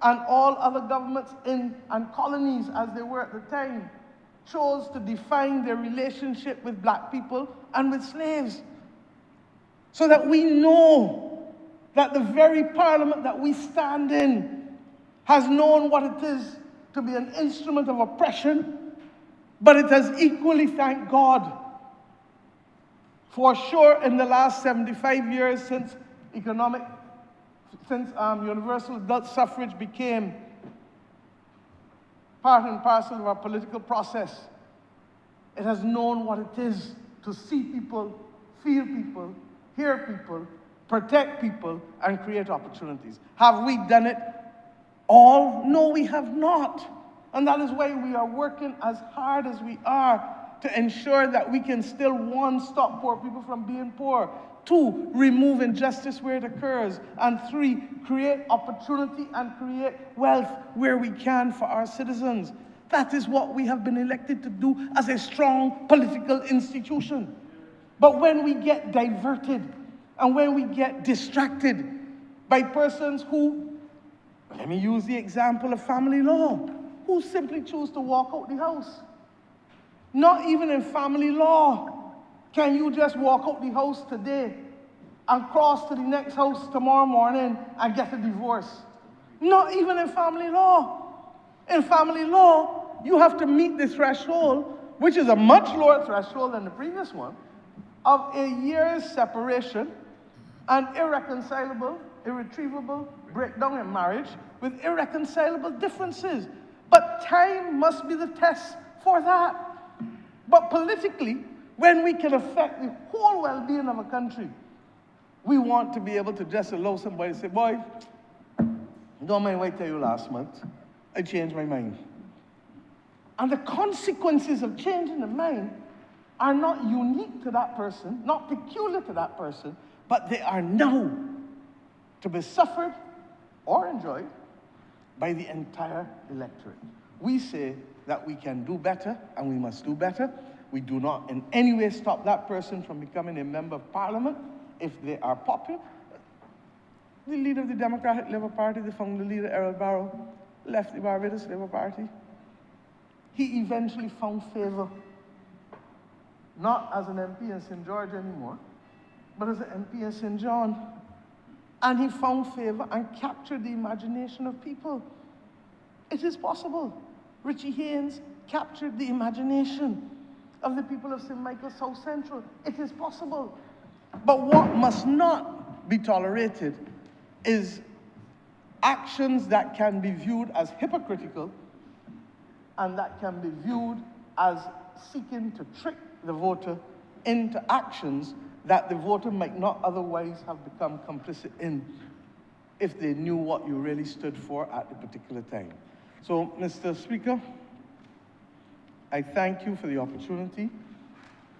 and all other governments and colonies, as they were at the time, chose to define their relationship with black people and with slaves. So that we know that the very parliament that we stand in has known what it is to be an instrument of oppression, but it has equally, thank God, for sure in the last 75 years since universal adult suffrage became part and parcel of our political process, it has known what it is to see people, feel people, hear people, protect people, and create opportunities. Have we done it all? No, we have not. And that is why we are working as hard as we are to ensure that we can still, one, stop poor people from being poor, two, remove injustice where it occurs, and three, create opportunity and create wealth where we can for our citizens. That is what we have been elected to do as a strong political institution. But when we get diverted and when we get distracted by persons who, let me use the example of family law, who simply choose to walk out the house. Not even in family law can you just walk out the house today and cross to the next house tomorrow morning and get a divorce. Not even in family law. In family law, you have to meet the threshold, which is a much lower threshold than the previous one, of a year's separation and irreconcilable, irretrievable breakdown in marriage with irreconcilable differences. But time must be the test for that. But politically, when we can affect the whole well-being of a country, we want to be able to just allow somebody to say, boy, don't mind what I tell you last month, I changed my mind. And the consequences of changing the mind are not unique to that person, not peculiar to that person, but they are now to be suffered or enjoyed by the entire electorate. We say that we can do better and we must do better. We do not in any way stop that person from becoming a member of parliament if they are popular. The leader of the Democratic Labour Party, the founder leader, Errol Barrow, left the Barbados Labour Party. He eventually found favor, not as an MP in St. George anymore, but as an MP in St. John. And he found favor and captured the imagination of people. It is possible. Richie Haynes captured the imagination of the people of St. Michael South Central. It is possible. But what must not be tolerated is actions that can be viewed as hypocritical and that can be viewed as seeking to trick the voter into actions that the voter might not otherwise have become complicit in if they knew what you really stood for at the particular time. So, Mr. Speaker, I thank you for the opportunity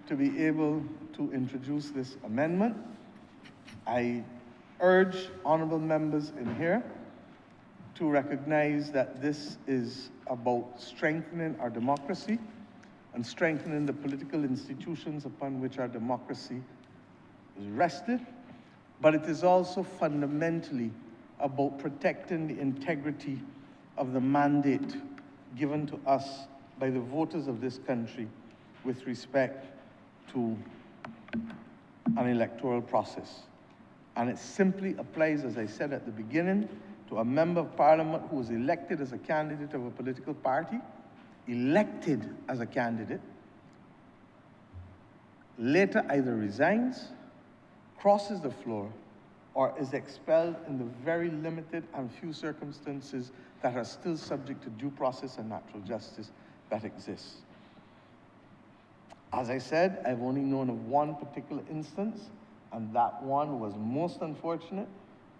to be able to introduce this amendment. I urge honorable members in here to recognize that this is about strengthening our democracy and strengthening the political institutions upon which our democracy is rested, but it is also fundamentally about protecting the integrity of the mandate given to us by the voters of this country with respect to an electoral process. And it simply applies, as I said at the beginning, to a member of parliament who was elected as a candidate of a political party, elected as a candidate, later either resigns, crosses the floor, or is expelled in the very limited and few circumstances that are still subject to due process and natural justice that exists. As I said, I've only known of one particular instance, and that one was most unfortunate,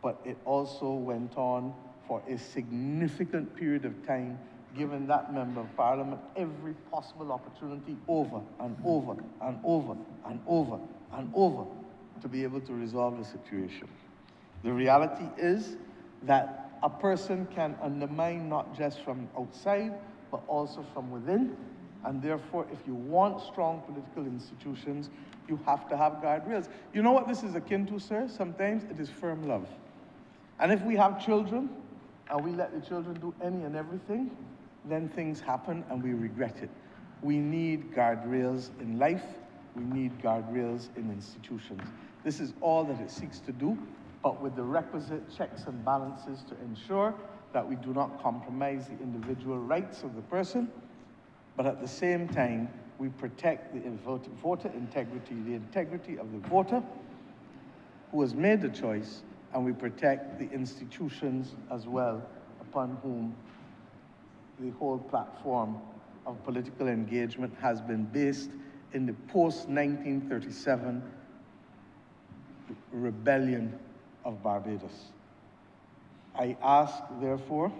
but it also went on for a significant period of time, giving that member of parliament every possible opportunity over and over and over and over and over to be able to resolve the situation. The reality is that a person can undermine not just from outside, but also from within. And therefore, if you want strong political institutions, you have to have guardrails. You know what this is akin to, sir? Sometimes it is firm love. And if we have children, and we let the children do any and everything, then things happen and we regret it. We need guardrails in life. We need guardrails in institutions. This is all that it seeks to do, but with the requisite checks and balances to ensure that we do not compromise the individual rights of the person, but at the same time, we protect the voter integrity, the integrity of the voter who has made the choice, and we protect the institutions as well upon whom the whole platform of political engagement has been based in the post-1937 rebellion of Barbados. I ask, therefore,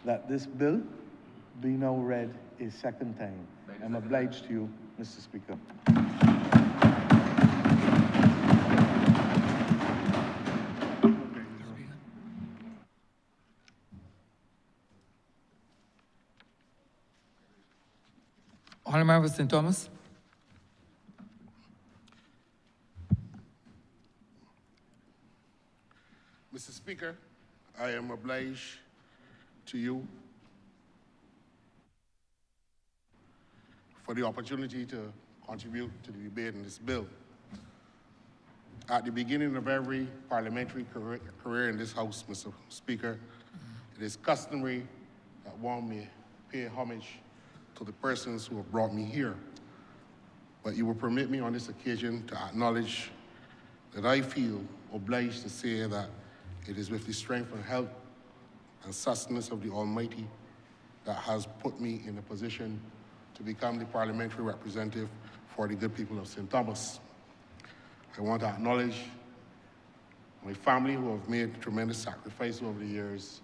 that this bill be now read a second time. I'm obliged to you, Mr. Speaker.
Honourable St. Thomas.
Mr. Speaker, I am obliged to you for the opportunity to contribute to the debate in this bill. At the beginning of every parliamentary career in this House, Mr. Speaker, it is customary that one may pay homage to the persons who have brought me here. But you will permit me on this occasion to acknowledge that I feel obliged to say that it is with the strength and help and sustenance of the Almighty that has put me in a position to become the parliamentary representative for the good people of St. Thomas. I want to acknowledge my family who have made tremendous sacrifice over the years,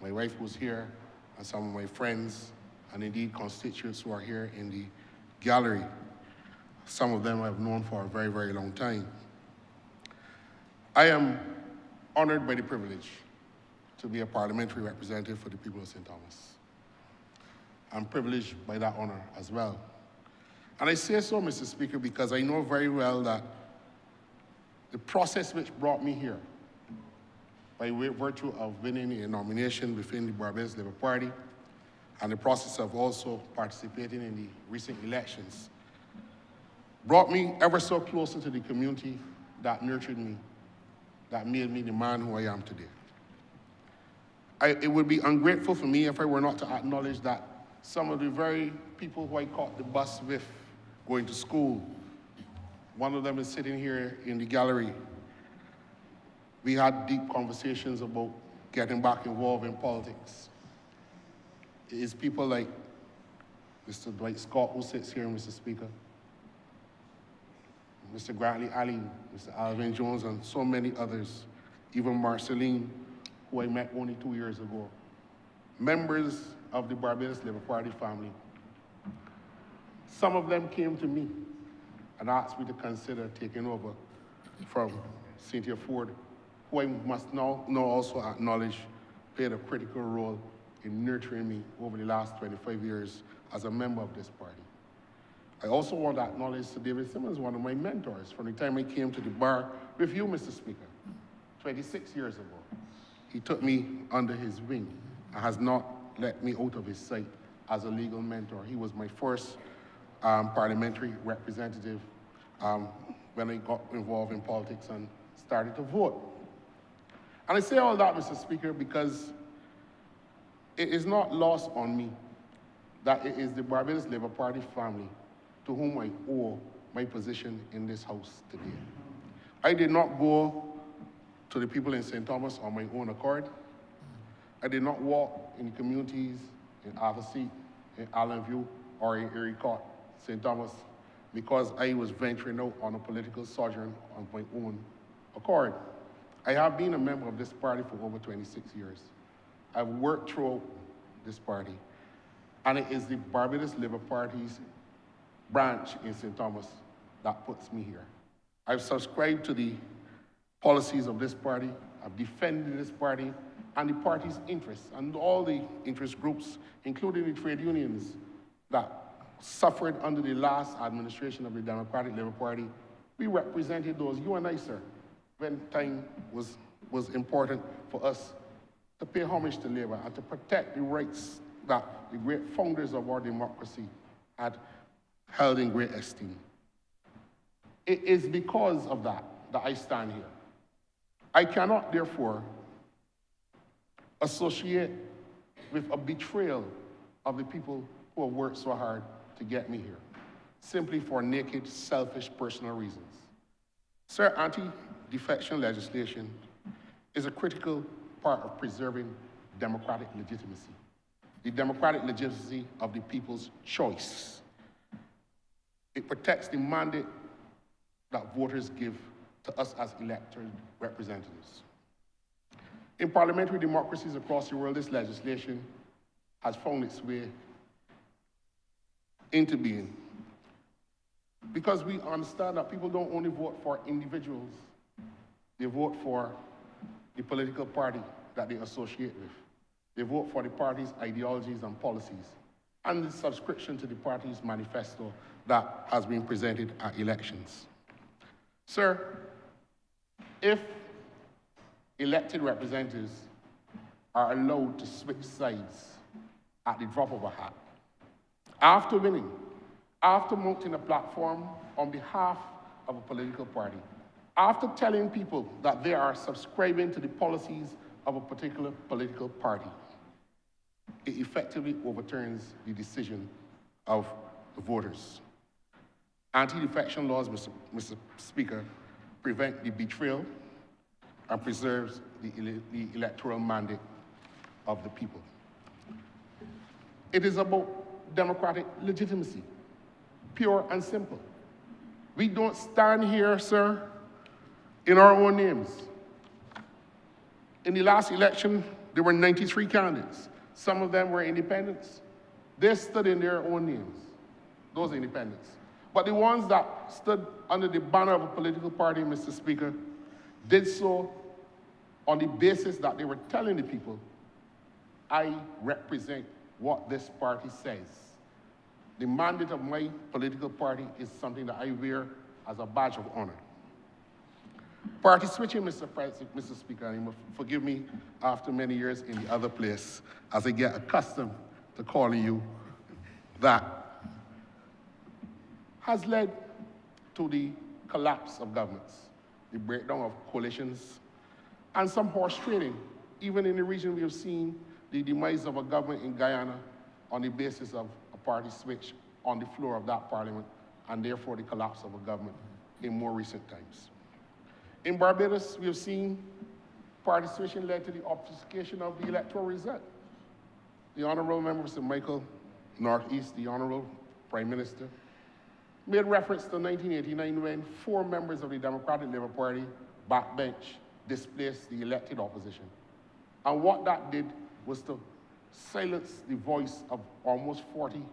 my wife who's here, and some of my friends, and indeed constituents who are here in the gallery. Some of them I've known for a very, very long time. I am honored by the privilege to be a parliamentary representative for the people of St. Thomas. I'm privileged by that honor as well. And I say so, Mr. Speaker, because I know very well that the process which brought me here, by virtue of winning a nomination within the Barbados Labour Party, and the process of also participating in the recent elections, brought me ever so closer to the community that nurtured me, that made me the man who I am today. It would be ungrateful for me if I were not to acknowledge that some of the very people who I caught the bus with going to school, one of them is sitting here in the gallery. We had deep conversations about getting back involved in politics. It is people like Mr. Dwight Scott, who sits here, Mr. Speaker, Mr. Grantley Ali, Mr. Alvin Jones, and so many others, even Marceline, who I met only 2 years ago. Members of the Barbados Labour Party family. Some of them came to me and asked me to consider taking over from Cynthia Ford, who I must now also acknowledge played a critical role in nurturing me over the last 25 years as a member of this party. I also want to acknowledge Sir David Simmons, one of my mentors, from the time I came to the bar with you, Mr. Speaker, 26 years ago. He took me under his wing and has not let me out of his sight as a legal mentor. He was my first parliamentary representative when I got involved in politics and started to vote. And I say all that, Mr. Speaker, because it is not lost on me that it is the Barbados Labour Party family to whom I owe my position in this House today. I did not go to the people in St. Thomas on my own accord. I did not walk in the communities in Arthurseat, in Allenview, or in Erie Court, St. Thomas, because I was venturing out on a political sojourn on my own accord. I have been a member of this party for over 26 years. I've worked throughout this party, and it is the Barbados Labour Party's branch in St. Thomas that puts me here. I've subscribed to the policies of this party. I've defended this party and the party's interests and all the interest groups, including the trade unions that suffered under the last administration of the Democratic Labour Party. We represented those, you and I, sir, when time was important for us to pay homage to labor and to protect the rights that the great founders of our democracy had held in great esteem. It is because of that that I stand here. I cannot, therefore, associate with a betrayal of the people who have worked so hard to get me here, simply for naked, selfish, personal reasons. Sir, anti-defection legislation is a critical part of preserving democratic legitimacy, the democratic legitimacy of the people's choice. It protects the mandate that voters give to us as elected representatives. In parliamentary democracies across the world, this legislation has found its way into being because we understand that people don't only vote for individuals, they vote for the political party that they associate with. They vote for the party's ideologies and policies and the subscription to the party's manifesto that has been presented at elections. Sir, if elected representatives are allowed to switch sides at the drop of a hat, after winning, after mounting a platform on behalf of a political party, after telling people that they are subscribing to the policies of a particular political party, it effectively overturns the decision of the voters. Anti-defection laws, Mr. Speaker, prevent the betrayal and preserves the electoral mandate of the people. It is about democratic legitimacy, pure and simple. We don't stand here, sir, in our own names. In the last election, there were 93 candidates. Some of them were independents. They stood in their own names, those independents. But the ones that stood under the banner of a political party, Mr. Speaker, did so on the basis that they were telling the people, I represent what this party says. The mandate of my political party is something that I wear as a badge of honor. Party switching, Mr. Speaker, and you must forgive me after many years in the other place as I get accustomed to calling you that, has led to the collapse of governments, the breakdown of coalitions, and some horse trading. Even in the region, we have seen the demise of a government in Guyana on the basis of a party switch on the floor of that parliament, and therefore the collapse of a government in more recent times. In Barbados, we have seen party switching led to the obfuscation of the electoral result. The Honourable Member for St. Michael, Northeast, the Honourable Prime Minister, made reference to 1989 when 4 members of the Democratic Labour Party backbench displaced the elected opposition. And what that did was to silence the voice of almost 45%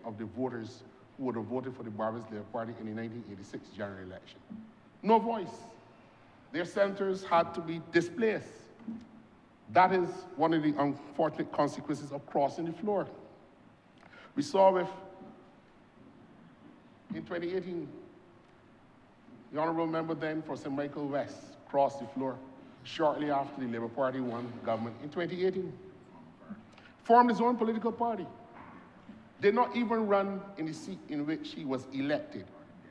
of the voters who would have voted for the Barbados Labour Party in the 1986 general election. No voice. Their senators had to be displaced. That is one of the unfortunate consequences of crossing the floor. We saw in 2018, the Honourable Member then for St. Michael West crossed the floor shortly after the Labour Party won government in 2018. Formed his own political party. Did not even run in the seat in which he was elected,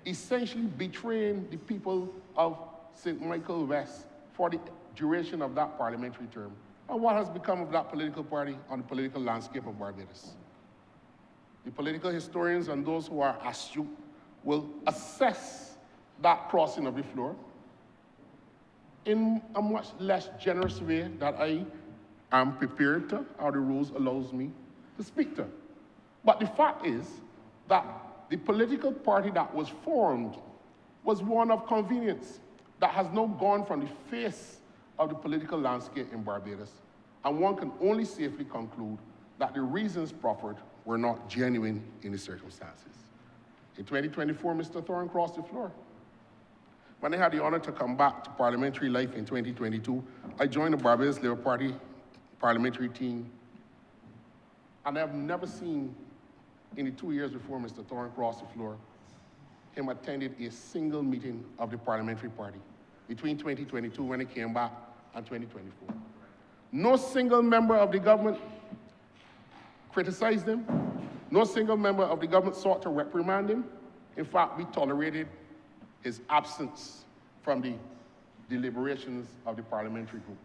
essentially betraying the people of St. Michael West for the duration of that parliamentary term. And what has become of that political party on the political landscape of Barbados? The political historians and those who are astute will assess that crossing of the floor in a much less generous way that I am prepared to, or the rules allows me to speak to. But the fact is that the political party that was formed was one of convenience that has now gone from the face of the political landscape in Barbados, and one can only safely conclude that the reasons proffered were not genuine in the circumstances. In 2024, Mr. Thorne crossed the floor. when I had the honor to come back to parliamentary life in 2022, I joined the Barbados Labour Party parliamentary team, and I've never seen, in the 2 years before Mr. Thorne crossed the floor, him attended a single meeting of the parliamentary party between 2022 when he came back and 2024. No single member of the government criticized him. No single member of the government sought to reprimand him. In fact, we tolerated his absence from the deliberations of the parliamentary group.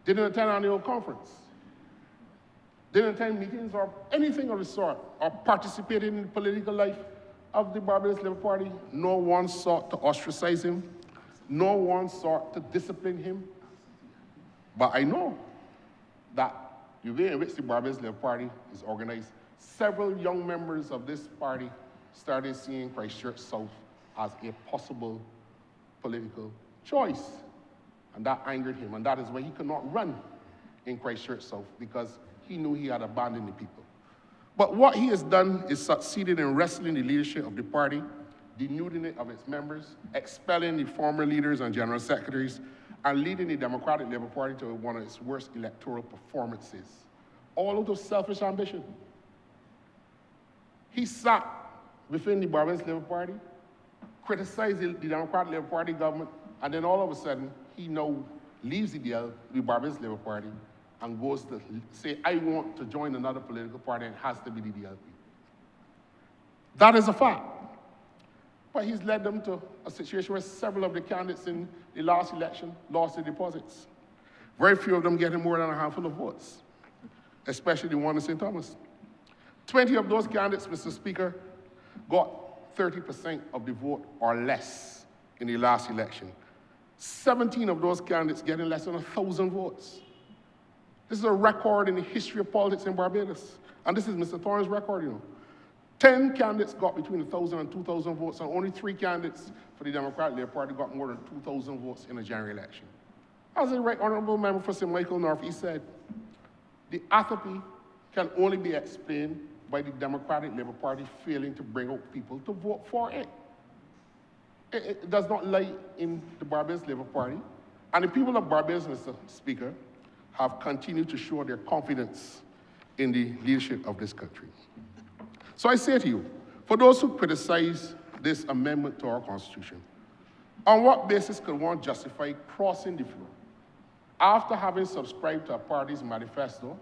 Didn't attend annual conference. Didn't attend meetings or anything of the sort, or participated in the political life of the Barbados Labour Party. No one sought to ostracize him. No one sought to discipline him. But I know that the way in which the Barbados Labour Party is organized, several young members of this party started seeing Christchurch South as a possible political choice. And that angered him, and that is why he could not run in Christchurch South, because he knew he had abandoned the people. But what he has done is succeeded in wrestling the leadership of the party, denuding it of its members, expelling the former leaders and general secretaries, and leading the Democratic Labour Party to one of its worst electoral performances. All out of selfish ambition. He sat within the Barbados Labour Party, criticized the Democratic Labour Party government, and then all of a sudden, he now leaves the Barbados Labour Party and goes to say, I want to join another political party, and it has to be the DLP. That is a fact. But he's led them to a situation where several of the candidates in the last election lost their deposits. Very few of them getting more than a handful of votes, especially the one in St. Thomas. 20 of those candidates, Mr. Speaker, got 30% of the vote or less in the last election. 17 of those candidates getting less than 1,000 votes. This is a record in the history of politics in Barbados. And this is Mr. Thorne's record, you know. 10 candidates got between 1,000 and 2,000 votes, and only 3 candidates for the Democratic Labour Party got more than 2,000 votes in a general election. As the right honourable member for St. Michael North, he said, the apathy can only be explained by the Democratic Labour Party failing to bring out people to vote for it. It does not lie in the Barbados Labour Party. And the people of Barbados, Mr. Speaker, have continued to show their confidence in the leadership of this country. So I say to you, for those who criticize this amendment to our Constitution, on what basis could one justify crossing the floor after having subscribed to a party's manifesto,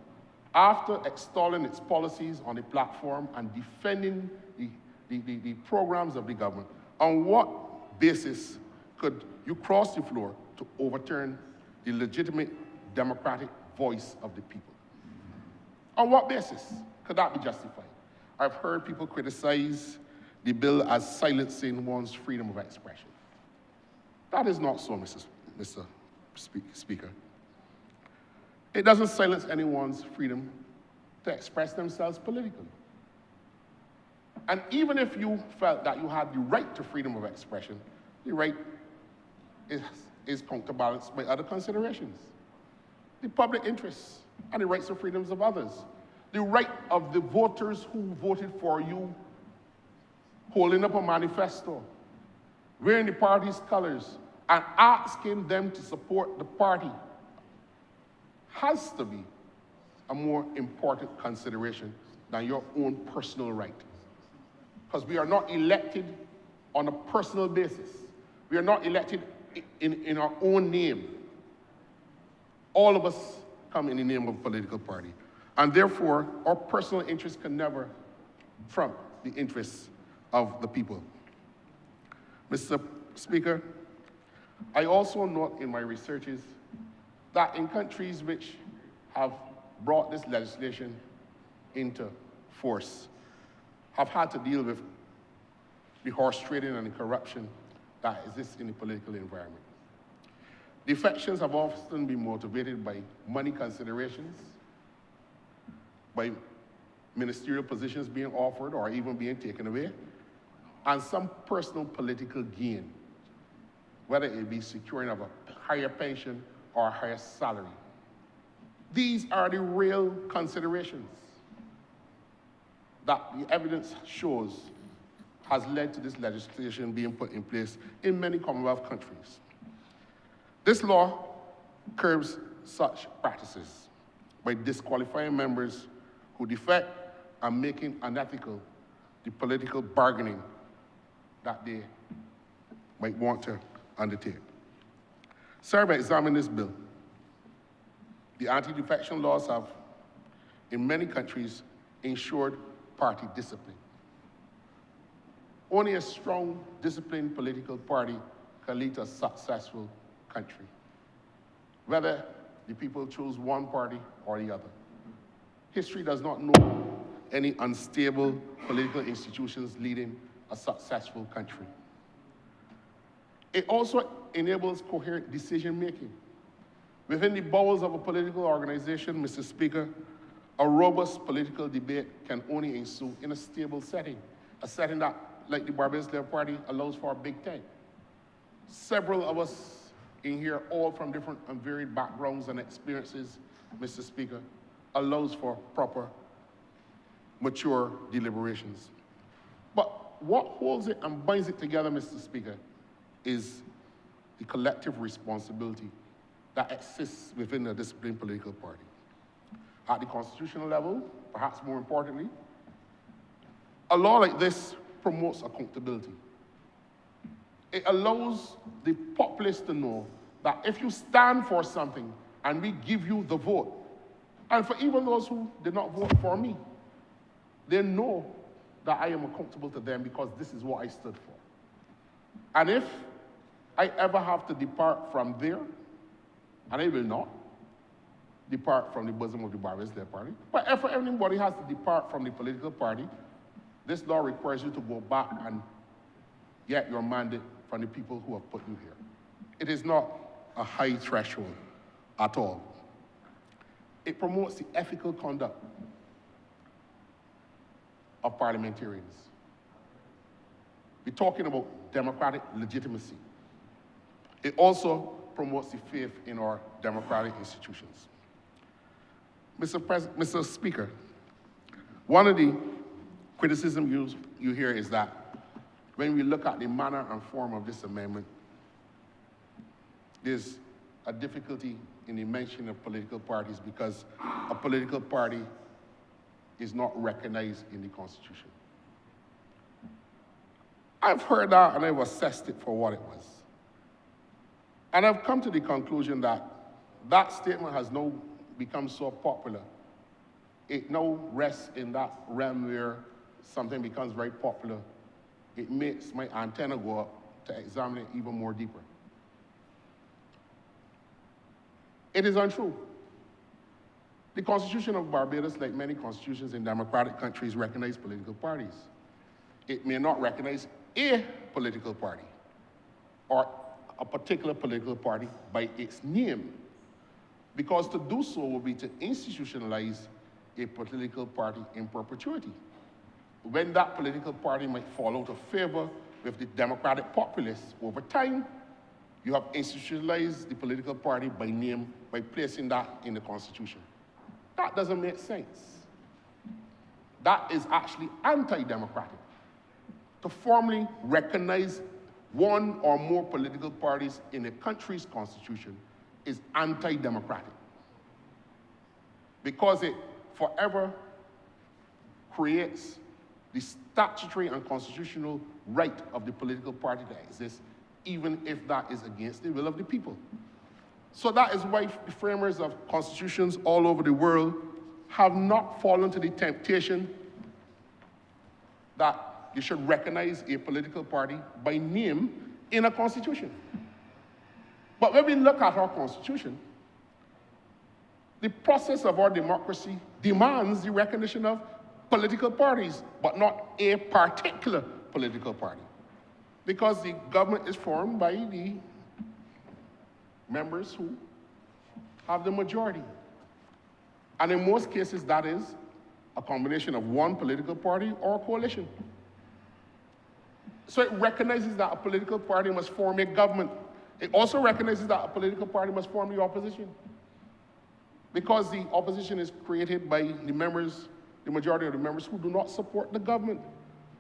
after extolling its policies on the platform and defending the programs of the government? On what basis could you cross the floor to overturn the legitimate democratic voice of the people? On what basis could that be justified? I've heard people criticize the bill as silencing one's freedom of expression. That is not so, Mr. Speaker. It doesn't silence anyone's freedom to express themselves politically. And even if you felt that you had the right to freedom of expression, the right is counterbalanced by other considerations. The public interests and the rights and freedoms of others. The right of the voters who voted for you, holding up a manifesto, wearing the party's colors, and asking them to support the party has to be a more important consideration than your own personal right. Because we are not elected on a personal basis. We are not elected in our own name. All of us come in the name of a political party. And therefore, our personal interests can never trump the interests of the people. Mr. Speaker, I also note in my researches that in countries which have brought this legislation into force, have had to deal with the horse trading and the corruption that exists in the political environment. Defections have often been motivated by money considerations, by ministerial positions being offered or even being taken away, and some personal political gain, whether it be securing of a higher pension or a higher salary. These are the real considerations that the evidence shows has led to this legislation being put in place in many Commonwealth countries. This law curbs such practices by disqualifying members who defect and making unethical the political bargaining that they might want to undertake. Sir, by examining this bill, the anti-defection laws have, in many countries, ensured party discipline. Only a strong, disciplined political party can lead to a successful country, whether the people choose one party or the other. History does not know any unstable political institutions leading a successful country. It also enables coherent decision-making. Within the bowels of a political organization, Mr. Speaker, a robust political debate can only ensue in a stable setting, a setting that, like the Barbados Labour Party, allows for a big tent. Several of us in here, all from different and varied backgrounds and experiences, Mr. Speaker, allows for proper, mature deliberations. But what holds it and binds it together, Mr. Speaker, is the collective responsibility that exists within a disciplined political party. At the constitutional level, perhaps more importantly, a law like this promotes accountability. It allows the populace to know that if you stand for something and we give you the vote, and for even those who did not vote for me, they know that I am accountable to them because this is what I stood for. And if I ever have to depart from there, and I will not depart from the bosom of the Barbados Labour Party, but if anybody has to depart from the political party, this law requires you to go back and get your mandate from the people who have put you here. It is not a high threshold at all. It promotes the ethical conduct of parliamentarians. We're talking about democratic legitimacy. It also promotes the faith in our democratic institutions. Mr. Speaker, one of the criticisms you hear is that when we look at the manner and form of this amendment, there's a difficulty in the mention of political parties because a political party is not recognized in the Constitution. I've heard that and I've assessed it for what it was. And I've come to the conclusion that that statement has now become so popular. It now rests in that realm where something becomes very popular. It makes my antenna go up to examine it even more deeper. It is untrue. The Constitution of Barbados, like many constitutions in democratic countries, recognize political parties. It may not recognize a political party or a particular political party by its name, because to do so would be to institutionalize a political party in perpetuity. When that political party might fall out of favor with the democratic populace over time, you have institutionalized the political party by name by placing that in the Constitution. That doesn't make sense. That is actually anti-democratic. To formally recognize one or more political parties in a country's constitution is anti-democratic, because it forever creates the statutory and constitutional right of the political party to exist, even if that is against the will of the people. So that is why the framers of constitutions all over the world have not fallen to the temptation that you should recognize a political party by name in a constitution. But when we look at our constitution, the process of our democracy demands the recognition of political parties, but not a particular political party. Because the government is formed by the members who have the majority. And in most cases, that is a combination of one political party or a coalition. So it recognizes that a political party must form a government. It also recognizes that a political party must form the opposition, because the opposition is created by the members, the majority of the members who do not support the government.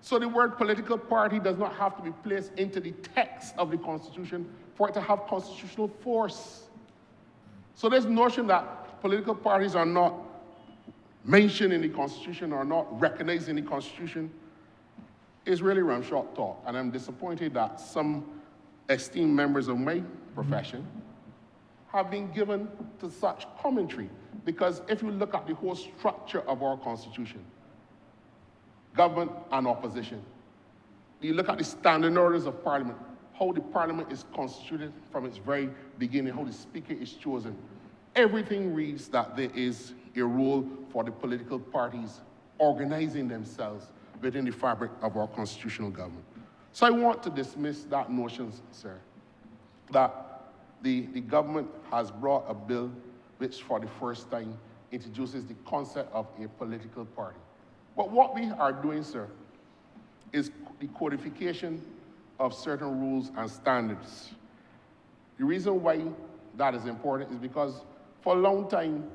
So the word political party does not have to be placed into the text of the Constitution for it to have constitutional force. So this notion that political parties are not mentioned in the Constitution or not recognized in the Constitution is really rum-short talk. And I'm disappointed that some esteemed members of my profession have been given to such commentary. Because if you look at the whole structure of our Constitution, government and opposition, you look at the standing orders of Parliament, how the Parliament is constituted from its very beginning, how the Speaker is chosen, everything reads that there is a role for the political parties organizing themselves within the fabric of our constitutional government. So I want to dismiss that notion, sir, that the government has brought a bill which for the first time introduces the concept of a political party. But what we are doing, sir, is the codification of certain rules and standards. The reason why that is important is because for a long time,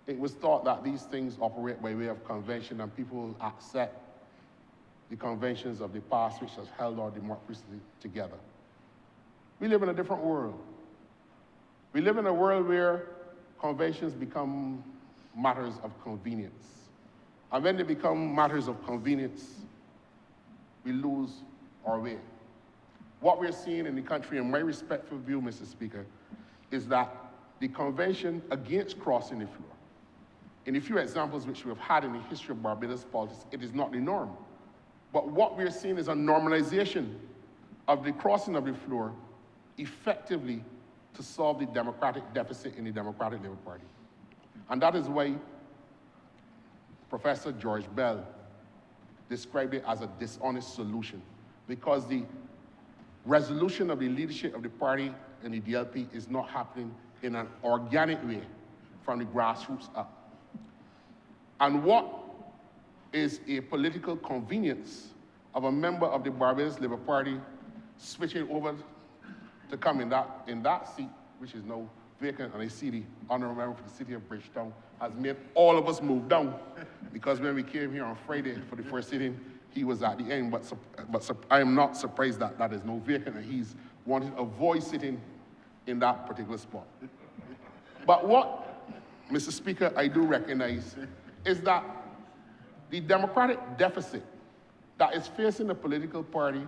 it was thought that these things operate by way of convention and people accept the conventions of the past which has held our democracy together. We live in a different world. We live in a world where conventions become matters of convenience. And when they become matters of convenience, we lose our way. What we're seeing in the country, in my respectful view, Mr. Speaker, is that the convention against crossing the floor, in a few examples which we have had in the history of Barbados politics, it is not the norm. But what we're seeing is a normalization of the crossing of the floor effectively to solve the democratic deficit in the Democratic Labour Party. And that is why Professor George Bell described it as a dishonest solution, because the resolution of the leadership of the party and the DLP is not happening in an organic way from the grassroots up. And what is a political convenience of a member of the Barbados Labour Party switching over to come in that seat, which is now vacant, and I see the honourable member for the city of Bridgetown has made all of us move down, because when we came here on Friday for the first sitting, he was at the end, but I am not surprised that that is now vacant and he's wanted to avoid sitting in that particular spot. But what, Mr. Speaker, I do recognize is that the democratic deficit that is facing the political party,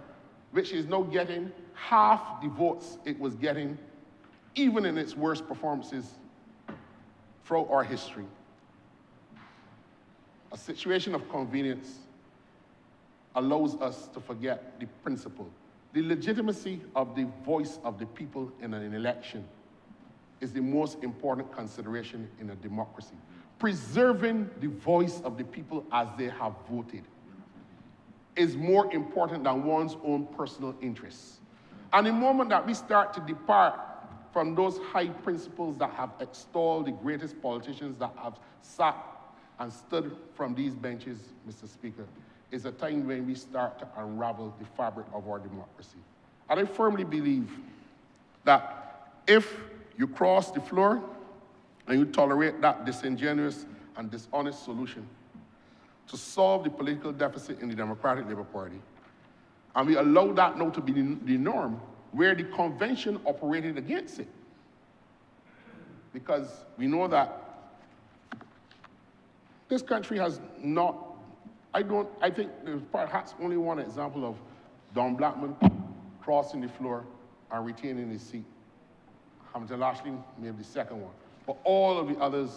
which is now getting half the votes it was getting, even in its worst performances throughout our history. A situation of convenience allows us to forget the principle. The legitimacy of the voice of the people in an election is the most important consideration in a democracy. Preserving the voice of the people as they have voted is more important than one's own personal interests. And the moment that we start to depart from those high principles that have extolled the greatest politicians that have sat and stood from these benches, Mr. Speaker, is a time when we start to unravel the fabric of our democracy. And I firmly believe that if you cross the floor and you tolerate that disingenuous and dishonest solution to solve the political deficit in the Democratic Labour Party, and we allow that now to be the norm, where the convention operated against it. Because we know that this country has not, I think there's perhaps only one example of Don Blackman crossing the floor and retaining his seat. Hamilton Lashley may be the second one. But all of the others,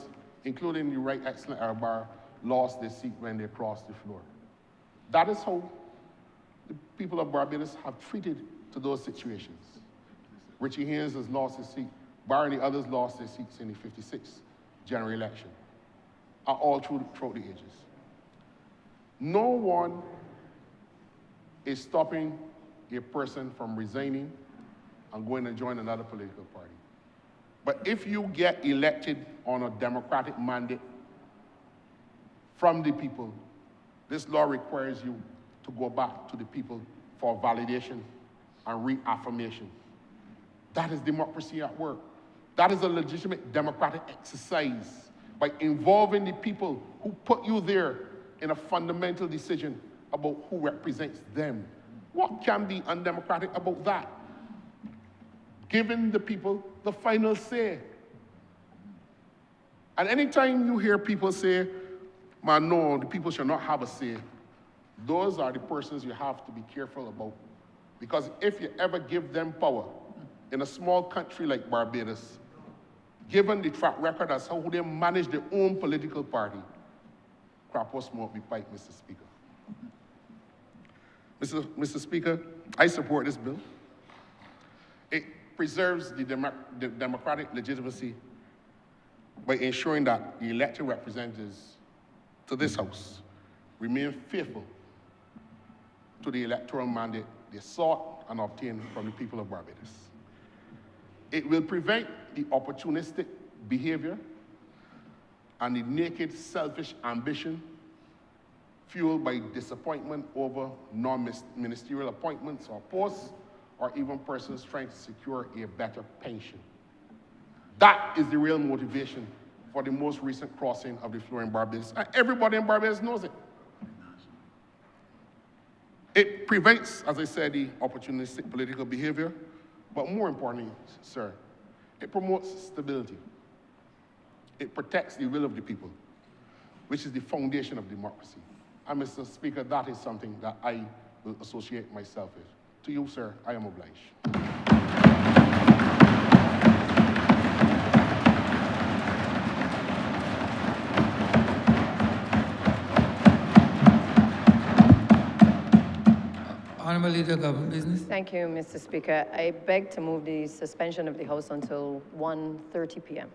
including the Right Excellent Arabar, lost their seat when they crossed the floor. That is how the people of Barbados have treated to those situations. Richie Haynes has lost his seat. Barney, others lost their seats in the '56 general election, all throughout the ages. No one is stopping a person from resigning and going to join another political party. But if you get elected on a democratic mandate from the people, this law requires you to go back to the people for validation and reaffirmation. That is democracy at work. That is a legitimate democratic exercise by involving the people who put you there in a fundamental decision about who represents them. What can be undemocratic about that? Giving the people the final say. And anytime you hear people say, man, no, the people should not have a say, those are the persons you have to be careful about. Because if you ever give them power in a small country like Barbados, given the track record as how they manage their own political party, crap was smoke be pipe, Mr. Speaker. Mr. Speaker, I support this bill. It preserves the democratic legitimacy by ensuring that the elected representatives to this House remain faithful to the electoral mandate they sought and obtained from the people of Barbados. It will prevent the opportunistic behavior and the naked selfish ambition fueled by disappointment over non-ministerial appointments or posts, or even persons trying to secure a better pension. That is the real motivation for the most recent crossing of the floor in Barbados. And everybody in Barbados knows it. It prevents, as I said, the opportunistic political behavior, but more importantly, sir, it promotes stability. It protects the will of the people, which is the foundation of democracy. And Mr. Speaker, that is something that I will associate myself with. To you, sir, I am obliged.
Honourable Leader, Government Business.
Thank you, Mr. Speaker. I beg to move the suspension of the House until 1:30 p.m.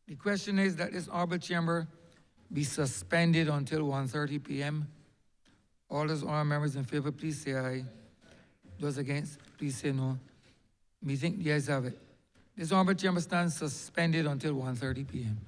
The question is that this honourable chamber be suspended until 1:30 p.m. All those honourable members in favor, please say aye. Those against, please say no. Me think the ayes have it. This honourable chamber stands suspended until 1:30 p.m.